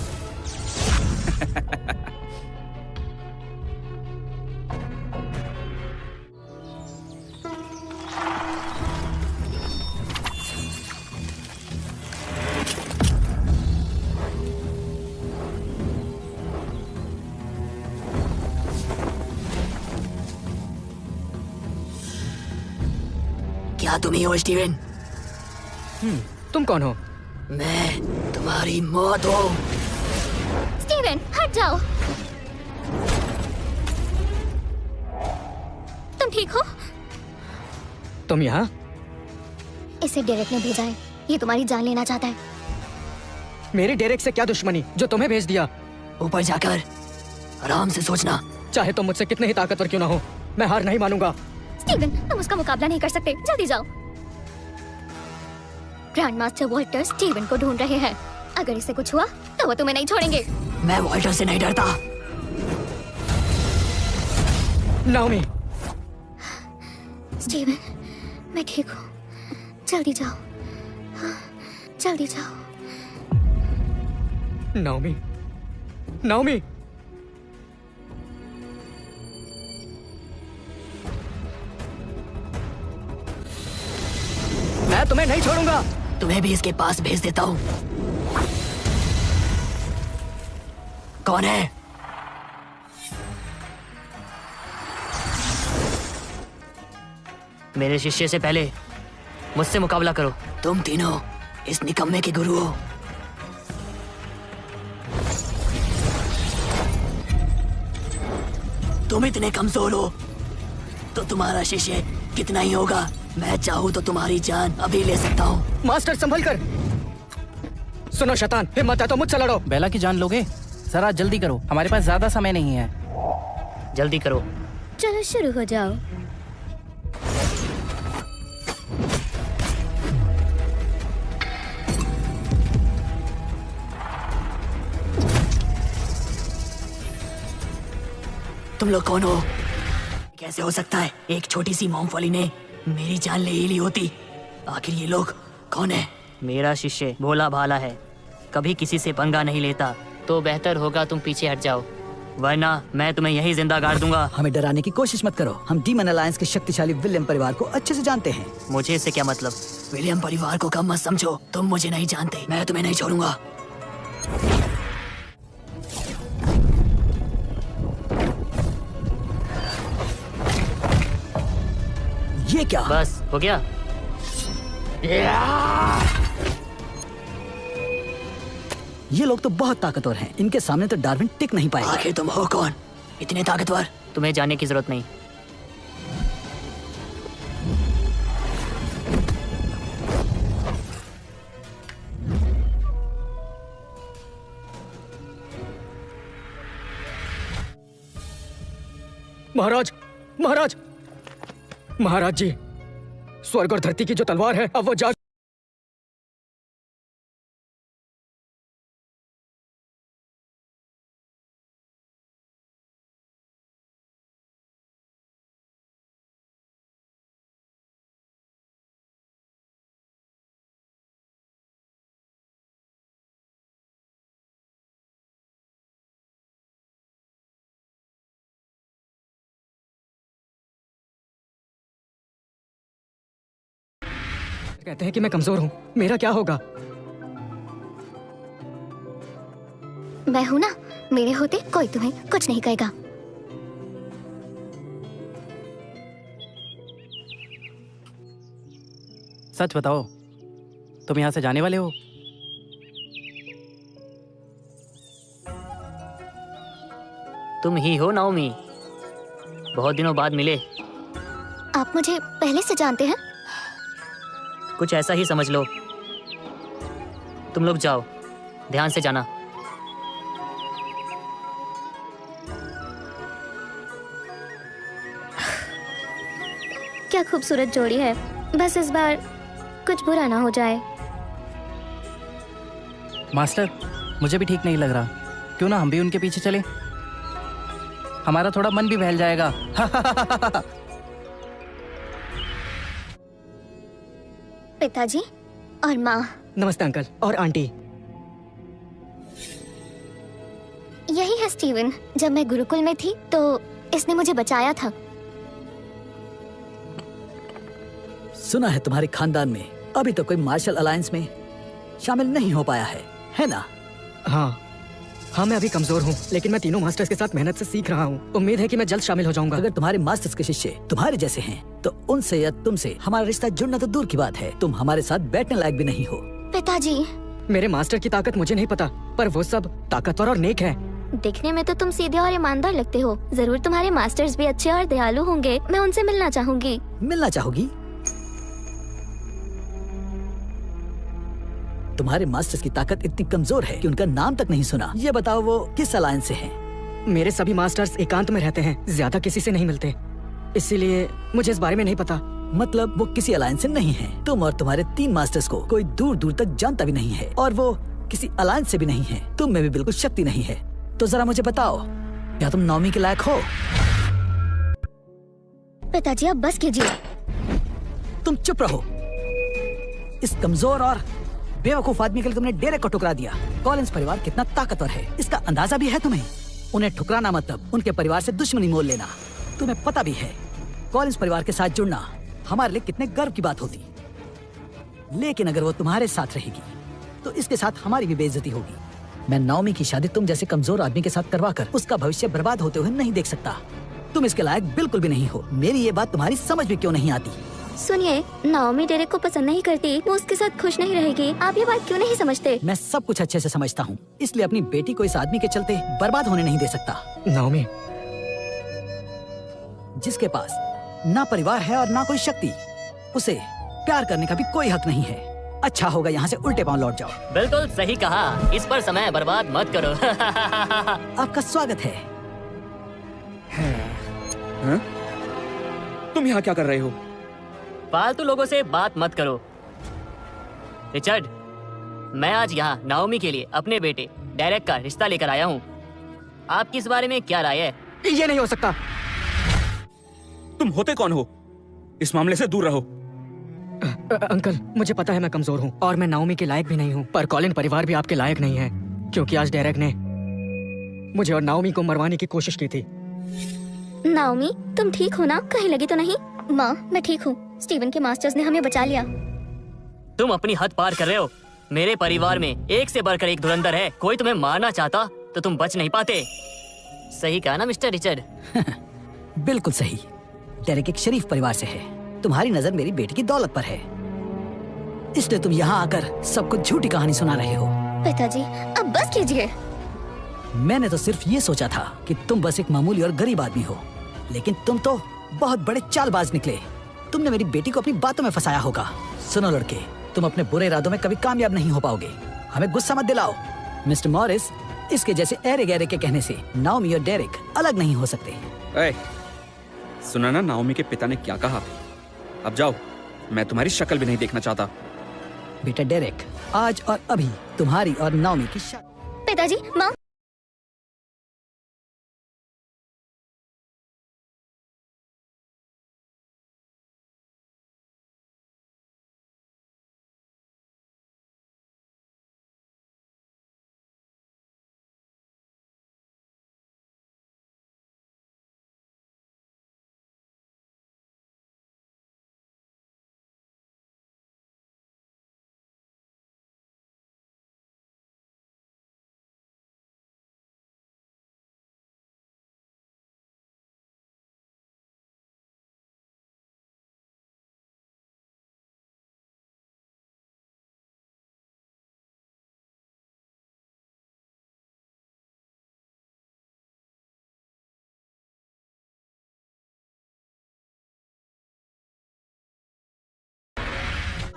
क्या तुम ही हो स्टीवन? तुम कौन हो? मैं तुम्हारी मौत हूँ। स्टीवन, हट जाओ। तुम ठीक हो? तुम यहाँ? इसे डेरेक ने भेजा है। ये तुम्हारी जान लेना चाहता है। मेरी डेरेक से क्या दुश्मनी जो तुम्हें भेज दिया? ऊपर जाकर आराम से सोचना। चाहे तुम मुझसे कितने ही ताकतवर क्यों ना हो, मैं हार नहीं मानूंगा। स्टीवन, तुम उसका मुकाबला नहीं कर सकते। जल्दी जाओ। ग्रैंड मास्टर वॉल्टर स्टीवन को ढूंढ रहे हैं। अगर इसे कुछ हुआ तो वो तुम्हें नहीं छोड़ेंगे। मैं वॉल्टर से नहीं डरता। नाओमी। स्टीवन, मैं ठीक हूँ। जल्दी जाओ, जल्दी जाओ। Naomi, Naomi. मैं तुम्हें नहीं छोड़ूंगा। तुम्हें भी इसके पास भेज देता हूँ। कौन है? मेरे शिष्य से पहले मुझसे मुकाबला करो। तुम तीनों इस निकम्मे के गुरु हो। तुम इतने कमजोर हो तो तुम्हारा शिष्य कितना ही होगा? मैं चाहूँ तो तुम्हारी जान अभी ले सकता हूँ। मास्टर संभल कर। सुनो शैतान, हिम्मत है तो मुझसे लड़ो। बेला की जान लोगे? सर आज जल्दी करो, हमारे पास ज्यादा समय नहीं है। जल्दी करो। चलो शुरू हो जाओ। तुम लोग कौन हो? कैसे हो सकता है? एक छोटी सी मूंगफली ने मेरी जान ले ही ली होती। आखिर ये लोग कौन है? मेरा शिष्य भोला भाला है, कभी किसी से पंगा नहीं लेता। तो बेहतर होगा तुम पीछे हट जाओ, वरना मैं तुम्हें यही जिंदा गाड़ दूंगा। हमें डराने की कोशिश मत करो। हम डीमन अलायंस के शक्तिशाली विलियम परिवार को अच्छे से जानते हैं। मुझे इससे क्या मतलब? विलियम परिवार को कम मत समझो। तुम मुझे नहीं जानते, मैं तुम्हें नहीं छोड़ूंगा। ये क्या? बस हो गया। ये लोग तो बहुत ताकतवर हैं। इनके सामने तो डार्विन टिक नहीं पाएगा। आखिर तुम हो कौन इतने ताकतवर? तुम्हें जानने की जरूरत नहीं। महाराज, महाराज, महाराज जी, स्वर्ग और धरती की जो तलवार है अब वो जाग। कहते हैं कि मैं कमजोर हूं, मेरा क्या होगा? मैं हूं ना, मेरे होते कोई तुम्हें कुछ नहीं कहेगा। सच बताओ, तुम यहाँ से जाने वाले हो? तुम ही हो नाओमी, बहुत दिनों बाद मिले। आप मुझे पहले से जानते हैं? कुछ ऐसा ही समझ लो। तुम लोग जाओ, ध्यान से जाना। क्या खूबसूरत जोड़ी है। बस इस बार कुछ बुरा ना हो जाए। मास्टर, मुझे भी ठीक नहीं लग रहा। क्यों ना हम भी उनके पीछे चले? हमारा थोड़ा मन भी बहल जाएगा। पिताजी और माँ। नमस्ते अंकल और आंटी। यही है स्टीवन। जब मैं गुरुकुल में थी तो इसने मुझे बचाया था। सुना है तुम्हारे खानदान में अभी तो कोई मार्शल अलायंस में शामिल नहीं हो पाया है ना? हाँ हाँ, मैं अभी कमजोर हूँ, लेकिन मैं तीनों मास्टर्स के साथ मेहनत से सीख रहा हूँ। उम्मीद है कि मैं जल्द शामिल हो जाऊंगा। अगर तुम्हारे मास्टर्स के शिष्य तुम्हारे जैसे हैं, तो उनसे या तुमसे हमारा रिश्ता जुड़ना तो दूर की बात है, तुम हमारे साथ बैठने लायक भी नहीं हो। पिताजी, मेरे मास्टर की ताकत मुझे नहीं पता, पर वो सब ताकतवर और नेक हैं। दिखने में तो तुम सीधे और ईमानदार लगते हो। जरूर तुम्हारे मास्टर्स भी अच्छे और दयालु होंगे। मैं उनसे मिलना चाहूंगी। मिलना चाहोगी? तुम्हारे मास्टर्स की ताकत इतनी कमजोर है कि उनका नाम तक नहीं सुना। ये बताओ वो किस अलायंस से हैं? मेरे सभी मास्टर्स एकांत में रहते हैं, ज्यादा किसी से नहीं मिलते, इसीलिए मुझे इस बारे में नहीं पता। मतलब वो किसी अलायंस से नहीं है। तुम और तुम्हारे 3 मास्टर्स को कोई दूर दूर तक जानता भी नहीं है, और वो किसी अलायंस से भी नहीं है। तुम में भी बिल्कुल शक्ति नहीं है। तो जरा मुझे बताओ, क्या तुम नाओमी के लायक हो? पिताजी आप बस कीजिए। तुम चुप रहो। इस कमजोर और बेवकूफ आदमी के लिए तुमने डेरे को ठुकरा दिया। कॉलिंस परिवार कितना ताकतवर है, इसका अंदाजा भी है तुम्हें। उन्हें ठुकराना मतलब उनके परिवार से दुश्मनी मोल लेना। तुम्हें पता भी है कॉलिंस परिवार के साथ जुड़ना हमारे लिए कितने गर्व की बात होती। लेकिन अगर वो तुम्हारे साथ रहेगी तो इसके साथ हमारी भी बेइज्जती होगी। मैं नाओमी की शादी तुम जैसे कमजोर आदमी के साथ करवाकर उसका भविष्य बर्बाद होते हुए नहीं देख सकता। तुम इसके लायक बिल्कुल भी नहीं हो। मेरी ये बात तुम्हारी समझ भी क्यों नहीं आती? सुनिए, नाओमी डेरेक को पसंद नहीं करती, वो उसके साथ खुश नहीं रहेगी। आप ये बात क्यों नहीं समझते? मैं सब कुछ अच्छे से समझता हूँ, इसलिए अपनी बेटी को इस आदमी के चलते बर्बाद होने नहीं दे सकता। नाओमी, जिसके पास ना परिवार है और ना कोई शक्ति, उसे प्यार करने का भी कोई हक नहीं है। अच्छा होगा यहाँ से उल्टे पांव लौट जाओ। बिल्कुल सही कहा, इस पर समय बर्बाद मत करो। आपका स्वागत है। हाँ? तुम यहाँ क्या कर रहे हो? फालतू लोगों से बात मत करो। रिचर्ड, मैं आज यहाँ नाओमी के लिए अपने बेटे डेरेक का रिश्ता लेकर आया हूँ। आपकी इस बारे में क्या राय है? ये नहीं हो सकता। तुम होते कौन हो? इस मामले से दूर रहो। अंकल, मुझे पता है मैं कमजोर हूँ और मैं नाओमी के लायक भी नहीं हूँ, पर कॉलिन परिवार भी आपके लायक नहीं है, क्योंकि आज डेरेक ने मुझे और नाओमी को मरवाने की कोशिश की थी। नाओमी, तुम ठीक हो ना? कहीं लगी तो नहीं? माँ, मैं ठीक हूँ। स्टीवन के मास्टर्स ने हमें बचा लिया। तुम अपनी हद पार कर रहे हो। मेरे परिवार में एक से बढ़कर एक धुरंधर है। कोई तुम्हें मारना चाहता तो तुम बच नहीं पाते। सही कहा ना मिस्टर रिचर्ड? बिल्कुल सही। डेरेक एक शरीफ परिवार से है। तुम्हारी नजर मेरी बेटी की दौलत पर है, इसलिए तुम यहाँ आकर सबको झूठी कहानी सुना रहे हो। पिताजी, अब बस कीजिए। मैंने तो सिर्फ ये सोचा था कि तुम बस एक मामूली और गरीब आदमी हो, लेकिन तुम तो बहुत बड़े चालबाज निकले। तुमने मेरी बेटी को अपनी बातों में फंसाया होगा। सुनो लड़के, तुम अपने बुरे इरादों में कभी कामयाब नहीं हो पाओगे। हमें गुस्सा मत दिलाओ। मिस्टर मॉरिस, इसके जैसे ऐरे गहरे के कहने से नाओमी और डेरेक अलग नहीं हो सकते। ए, सुना ना नाओमी के पिता ने क्या कहा? अब जाओ, मैं तुम्हारी शक्ल भी नहीं देखना चाहता। बेटा डेरेक, आज और अभी तुम्हारी और नाओमी की शादी। पिताजी, माँ।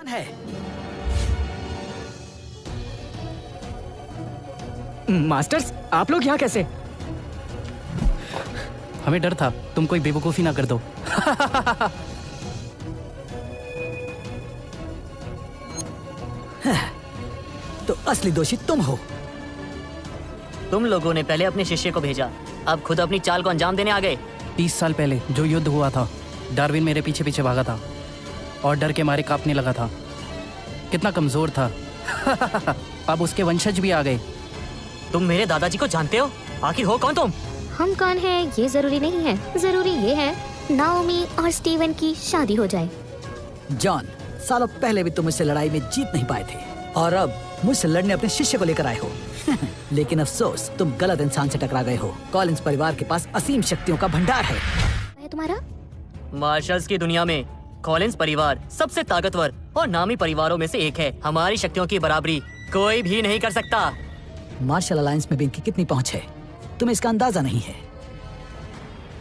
है मास्टर्स, आप लोग यहाँ कैसे? हमें डर था तुम कोई बेवकूफ़ी ना कर दो। तो असली दोषी तुम हो। तुम लोगों ने पहले अपने शिष्य को भेजा, अब खुद अपनी चाल को अंजाम देने आ गए। 30 साल पहले जो युद्ध हुआ था, डार्विन मेरे पीछे पीछे भागा था और डर के मारे कांपने लगा था। कितना कमजोर था। अब उसके वंशज भी आ गए। तुम मेरे दादाजी को जानते हो? आखिर हो कौन तुम? हम कौन हैं ये जरूरी नहीं है, जरूरी ये है नाओमी और स्टीवन की शादी हो जाए। जॉन, सालों पहले भी तुम मुझसे लड़ाई में जीत नहीं पाए थे और अब मुझसे लड़ने अपने शिष्य को लेकर आए हो। लेकिन अफसोस, तुम गलत इंसान से टकरा गए हो। कॉलिंस परिवार के पास असीम शक्तियों का भंडार है। तुम्हारा मार्शल्स की दुनिया में कॉलिंस परिवार सबसे ताकतवर और नामी परिवारों में से एक है। हमारी शक्तियों की बराबरी कोई भी नहीं कर सकता। मार्शल अलायंस में भी इनकी कितनी पहुंच है, तुम्हें इसका अंदाजा नहीं है।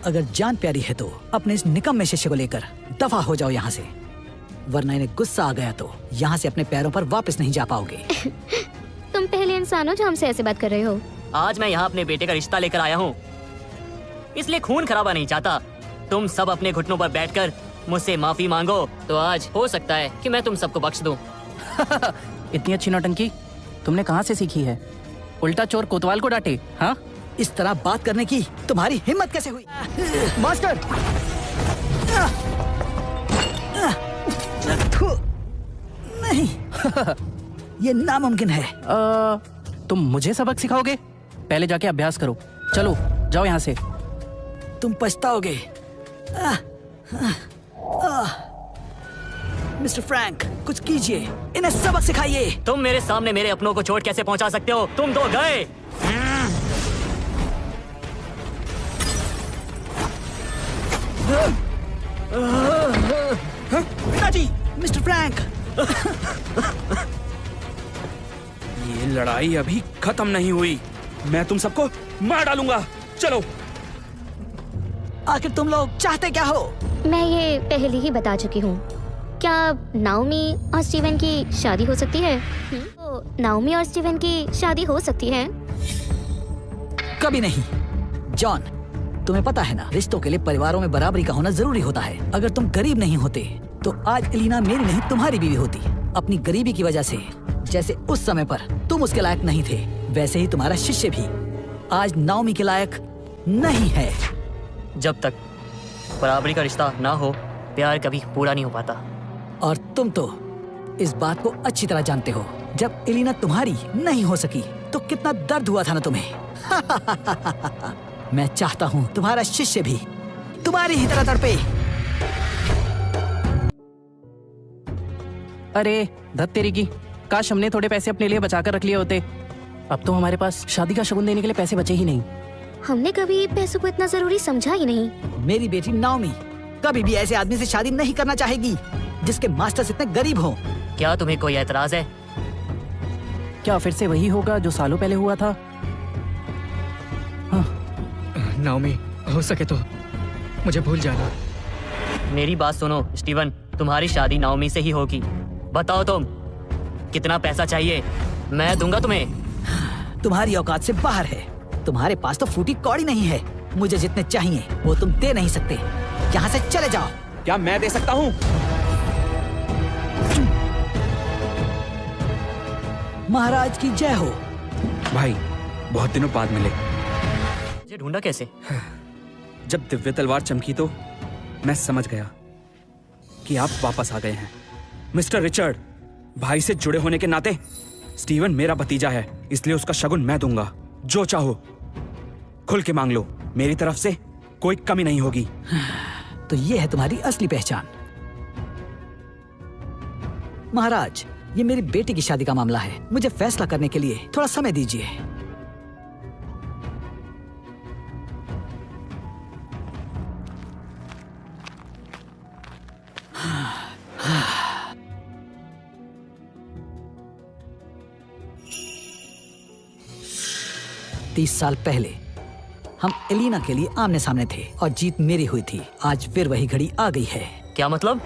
अगर जान प्यारी है तो अपने इस निकम्मे शिष्य को लेकर दफा हो जाओ यहाँ से, वरना इन्हें गुस्सा आ गया तो यहाँ से अपने पैरों पर वापस नहीं जा पाओगे। तुम पहले इंसान हो जो हमसे ऐसे बात कर रहे हो। आज मैं यहाँ अपने बेटे का रिश्ता लेकर आया हूँ, इसलिए खून खराबा नहीं चाहता। तुम सब अपने घुटनों पर बैठकर मुझसे माफी मांगो तो आज हो सकता है कि मैं तुम सबको बख्श दूं। इतनी अच्छी नौटंकी तुमने कहाँ से सीखी है? उल्टा चोर कोतवाल को डांटे। हाँ, इस तरह बात करने की तुम्हारी हिम्मत कैसे हुई? मास्टर, नहीं। ये नामुमकिन है। तुम मुझे सबक सिखाओगे? पहले जाके अभ्यास करो। चलो जाओ यहाँ से। तुम पछताओगे। मिस्टर फ्रैंक, कुछ कीजिए, इन्हें सबक सिखाइए। तुम मेरे सामने मेरे अपनों को चोट कैसे पहुंचा सकते हो? तुम तो गए। पिताजी, मिस्टर फ्रैंक, ये लड़ाई अभी खत्म नहीं हुई। मैं तुम सबको मार डालूंगा। चलो। आखिर तुम लोग चाहते क्या हो? मैं ये पहले ही बता चुकी हूँ। क्या नाओमी और स्टीवन की शादी हो सकती है? तो नाओमी और स्टीवन की शादी हो सकती है? कभी नहीं। जॉन, तुम्हें पता है ना, रिश्तों के लिए परिवारों में बराबरी का होना जरूरी होता है। अगर तुम गरीब नहीं होते तो आज एलिना मेरी नहीं तुम्हारी बीवी होती। अपनी गरीबी की वजह से जैसे उस समय पर तुम उसके लायक नहीं थे, वैसे ही तुम्हारा शिष्य भी आज नाओमी के लायक नहीं है। जब तक बराबरी का रिश्ता ना हो, प्यार कभी पूरा नहीं हो पाता। और तुम तो इस बात को अच्छी तरह जानते हो। जब एलिना तुम्हारी नहीं हो सकी तो कितना दर्द हुआ था ना तुम्हें। मैं चाहता हूँ तुम्हारा शिष्य भी तुम्हारी ही तरह तड़पे। अरे धत तेरी की, काश हमने थोड़े पैसे अपने लिए बचा कर रख लिए होते। अब तो हमारे पास शादी का शगुन देने के लिए पैसे बचे ही नहीं। हमने कभी पैसों को इतना जरूरी समझा ही नहीं। मेरी बेटी नाओमी कभी भी ऐसे आदमी से शादी नहीं करना चाहेगी जिसके मास्टर्स इतने गरीब हो। क्या तुम्हें कोई एतराज है? क्या फिर से वही होगा जो सालों पहले हुआ था? नाओमी, हो सके तो मुझे भूल जाना। मेरी बात सुनो स्टीवन, तुम्हारी शादी नाओमी से ही होगी। बताओ तुम, कितना पैसा चाहिए? मैं दूंगा तुम्हें। तुम्हारी औकात से बाहर है। तुम्हारे पास तो फूटी कौड़ी नहीं है। मुझे जितने चाहिए वो तुम दे नहीं सकते। यहाँ से चले जाओ। क्या मैं दे सकता हूँ? महाराज की जय हो। भाई, बहुत दिनों बाद मिले। मुझे ढूंढा कैसे? जब दिव्य तलवार चमकी तो मैं समझ गया कि आप वापस आ गए हैं। मिस्टर रिचर्ड, भाई से जुड़े होने के नाते स्टीवन मेरा भतीजा है, इसलिए उसका शगुन मैं दूंगा। जो चाहो खुल के मांग लो, मेरी तरफ से कोई कमी नहीं होगी। तो ये है तुम्हारी असली पहचान। महाराज, ये मेरी बेटी की शादी का मामला है। मुझे फैसला करने के लिए थोड़ा समय दीजिए। तीस साल पहले हम एलिना के लिए आमने सामने थे और जीत मेरी हुई थी। आज फिर वही घड़ी आ गई है। क्या मतलब?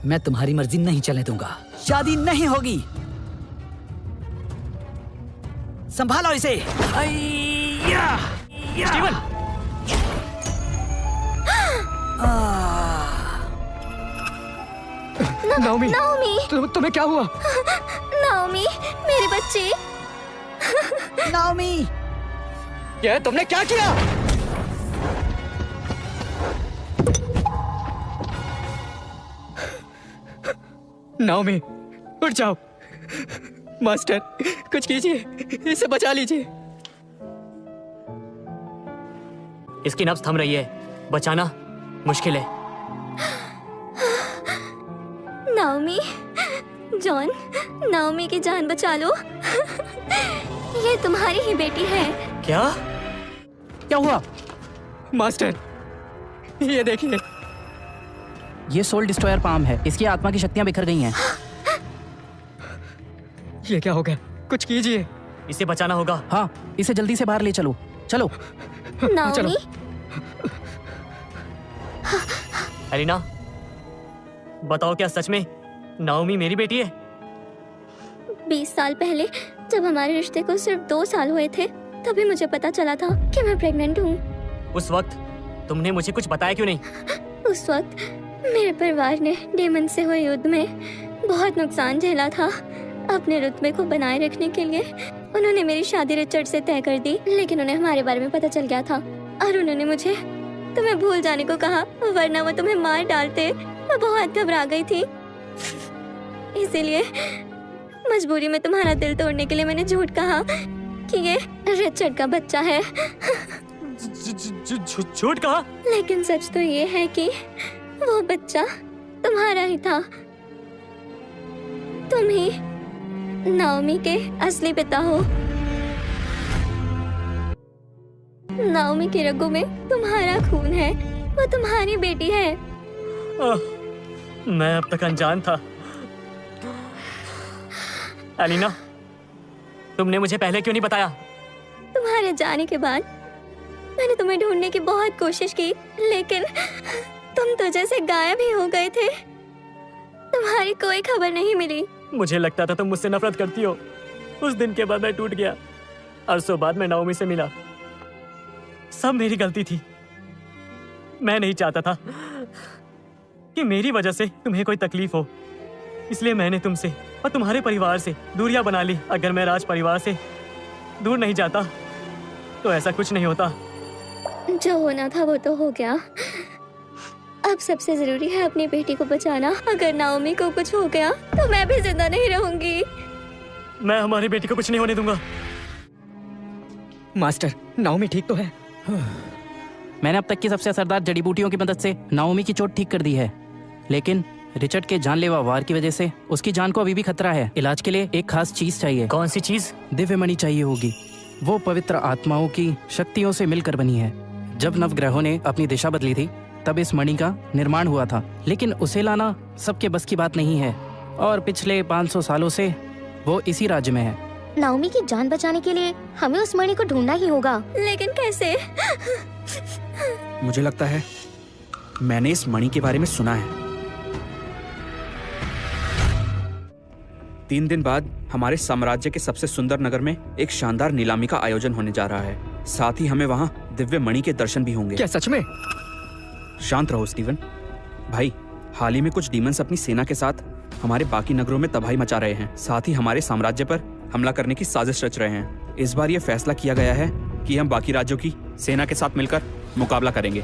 मैं तुम्हारी मर्जी नहीं चलने दूंगा। शादी नहीं होगी। संभालो इसे। स्टीवन! नाओमी, नाओमी, तुम्हें क्या हुआ? नाओमी, मेरे बच्चे। नाओमी, ये तुमने क्या किया? नाओमी, उठ जाओ। मास्टर, कुछ कीजिए, इसे बचा लीजिए। इसकी नब्ज थम रही है, बचाना मुश्किल है। नाओमी, जॉन, नाओमी की जान बचा लो। ये तुम्हारी ही बेटी है। क्या? क्या हुआ? मास्टर, ये देखिए। ये सोल डिस्ट्रॉयर पाम है। इसकी आत्मा की शक्तियां बिखर गई हैं। ये क्या हो गया? कुछ कीजिए। इसे बचाना होगा। हाँ, इसे जल्दी से बाहर ले चलो। चलो। नाओमी, एलिना, बताओ क्या सच में नाओमी मेरी बेटी है? 20 साल पहले जब हमारे रिश्ते को सिर्फ 2 साल हुए थे, तभी मुझे पता चला था कि मैं प्रेग्नेंट हूँ। उस वक्त तुमने मुझे कुछ बताया क्यों नहीं? उस वक्त मेरे परिवार ने डेमन से हुए युद्ध में बहुत नुकसान झेला था। अपने रुतबे को बनाए रखने के लिए उन्होंने मेरी शादी रिचर्ड से तय कर दी, लेकिन उन्हें हमारे बारे में पता चल गया था और उन्होंने मुझे तुम्हें भूल जाने को कहा, वरना वो तुम्हें मार डालते। मैं बहुत घबरा गई थी, इसीलिए मजबूरी में तुम्हारा दिल तोड़ने के लिए मैंने झूठ कहा कि ये रिचर्ड का बच्चा है। झूठ कहा? लेकिन सच तो ये है कि वो बच्चा तुम्हारा ही था। तुम ही नाओमी के असली पिता हो। नाओमी की रगों में तुम्हारा खून है, वो तुम्हारी बेटी है। मैं अब तक अनजान था। एलिना, तुमने मुझे पहले क्यों नहीं बताया? तुम्हारे जाने के बाद मैंने तुम्हें ढूंढने की बहुत कोशिश की, लेकिन तुम तो जैसे गायब ही हो गए थे। तुम्हारी कोई खबर नहीं मिली। मुझे लगता था तुम मुझसे नफरत करती हो। उस दिन के बाद मैं टूट गया। अरसों बाद मैं नाओमी से मिला। सब मेरी गलती थी। मैं नहीं चाहता था कि मेरी वजह से तुम्हें कोई तकलीफ हो, इसलिए मैंने तुमसे और तुम्हारे परिवार से दूरियां बना ली। अगर मैं राज परिवार से दूर नहीं जाता तो ऐसा कुछ नहीं होता। जो होना था वो तो हो गया। अब सबसे जरूरी है अपनी बेटी को बचाना। अगर नाओमी को कुछ हो गया तो मैं भी जिंदा नहीं रहूंगी। मैं हमारी बेटी को कुछ नहीं होने दूंगा। मास्टर, नाओमी ठीक तो है? मैंने अब तक की सबसे असरदार जड़ी बूटियों की मदद से नाओमी की चोट ठीक कर दी है, लेकिन रिचर्ड के जानलेवा वार की वजह से उसकी जान को अभी भी खतरा है। इलाज के लिए एक खास चीज चाहिए। कौन सी चीज? दिव्य मणि चाहिए होगी। वो पवित्र आत्माओं की शक्तियों से मिलकर बनी है। जब नवग्रहों ने अपनी दिशा बदली थी तब इस मणि का निर्माण हुआ था, लेकिन उसे लाना सबके बस की बात नहीं है और पिछले 500 सालों से वो इसी राज्य में है। नाओमी की जान बचाने के लिए हमें उस मणि को ढूंढना ही होगा, लेकिन कैसे? मुझे लगता है मैंने इस मणि के बारे में सुना है। 3 दिन बाद हमारे साम्राज्य के सबसे सुंदर नगर में एक शानदार नीलामी का आयोजन होने जा रहा है। साथ ही हमें वहाँ दिव्य मणि के दर्शन भी होंगे। क्या सच में? शांत रहो स्टीवन भाई। हाल ही में कुछ डीमंस अपनी सेना के साथ हमारे बाकी नगरों में तबाही मचा रहे हैं। साथ ही हमारे साम्राज्य पर हमला करने की साजिश रच रहे हैं। इस बार यह फैसला किया गया है कि हम बाकी राज्यों की सेना के साथ मिलकर मुकाबला करेंगे।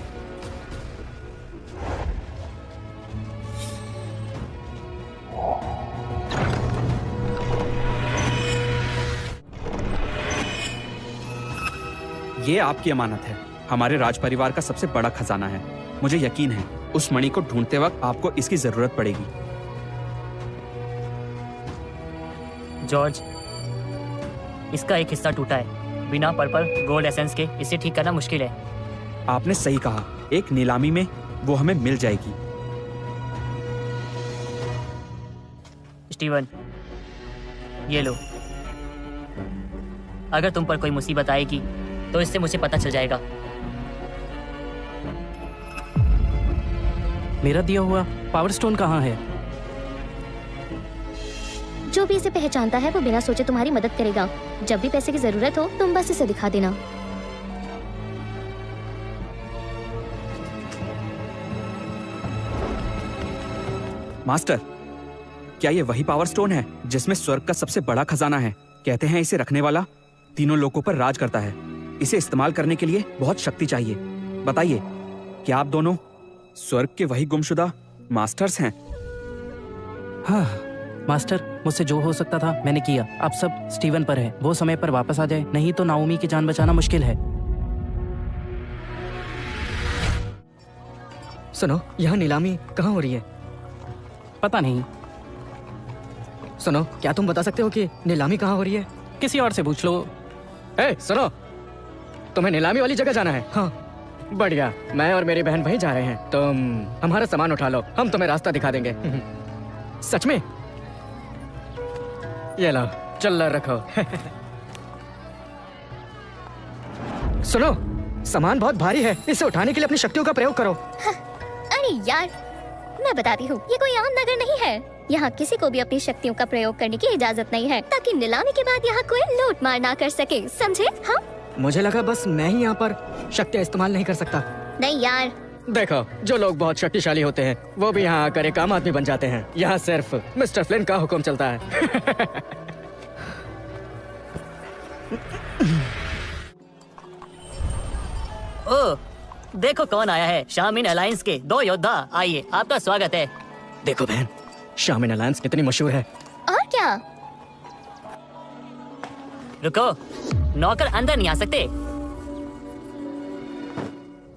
ये आपकी अमानत है। हमारे राज परिवार का सबसे बड़ा खजाना है। मुझे यकीन है उस मणि को ढूंढते वक्त आपको इसकी जरूरत पड़ेगी। जॉर्ज, इसका एक हिस्सा टूटा है। बिना पर्पल गोल्ड एसेंस के इसे ठीक करना मुश्किल है। आपने सही कहा, एक नीलामी में वो हमें मिल जाएगी। स्टीवन, ये लो। अगर तुम पर कोई मुसीबत आएगी तो इससे मुझे पता चल जाएगा। मेरा दिया हुआ पावर स्टोन कहाँ है? जो भी इसे पहचानता है वो बिना सोचे तुम्हारी मदद करेगा। जब भी पैसे की जरूरत हो तुम बस इसे दिखा देना। मास्टर, क्या ये वही पावर स्टोन है जिसमें स्वर्ग का सबसे बड़ा खजाना है? कहते हैं इसे रखने वाला तीनों लोकों पर राज करता है। इसे इस्तेमाल करने के लिए बहुत शक्ति चाहिए। बताइए, क्या आप दोनों स्वर्ग के वही गुमशुदा मास्टर्स हैं? हाँ मास्टर, मुझसे जो हो सकता था मैंने किया। अब सब स्टीवन पर है। वो समय पर वापस आ जाए, नहीं तो नाओमी की जान बचाना मुश्किल है। सुनो, यहाँ नीलामी कहाँ हो रही है? पता नहीं। सुनो, क्या तुम बता सकते हो कि नीलामी कहाँ हो रही है? किसी और से पूछ लो। ए, सुनो, तुम्हें नीलामी वाली जगह जाना है? हाँ, बढ़िया। मैं और मेरी बहन वहीं जा रहे हैं। तुम हमारा सामान उठा लो, हम तुम्हें रास्ता दिखा देंगे। सच में? ये लो, चल्लर रखो। सुनो, सामान बहुत भारी है, इसे उठाने के लिए अपनी शक्तियों का प्रयोग करो। अरे यार, मैं बताती हूँ, ये कोई आम नगर नहीं है। यहाँ किसी को भी अपनी शक्तियों का प्रयोग करने की इजाजत नहीं है, ताकि नीलामी के बाद यहाँ कोई लूट मार ना कर सके, समझे? हाँ? मुझे लगा बस मैं ही यहाँ पर शक्तियाँ इस्तेमाल नहीं कर सकता। नहीं यार, देखो, जो लोग बहुत शक्तिशाली होते हैं वो भी यहाँ आकर एक आम आदमी बन जाते हैं। यहाँ सिर्फ मिस्टर फ्लिन का हुक्म चलता है। ओह, देखो कौन आया है। शामिन अलायंस के 2 योद्धा। आइए, आपका स्वागत है। देखो बहन, शामिन अलायंस कितनी मशहूर है। और क्या? रुको, नौकर अंदर नहीं आ सकते।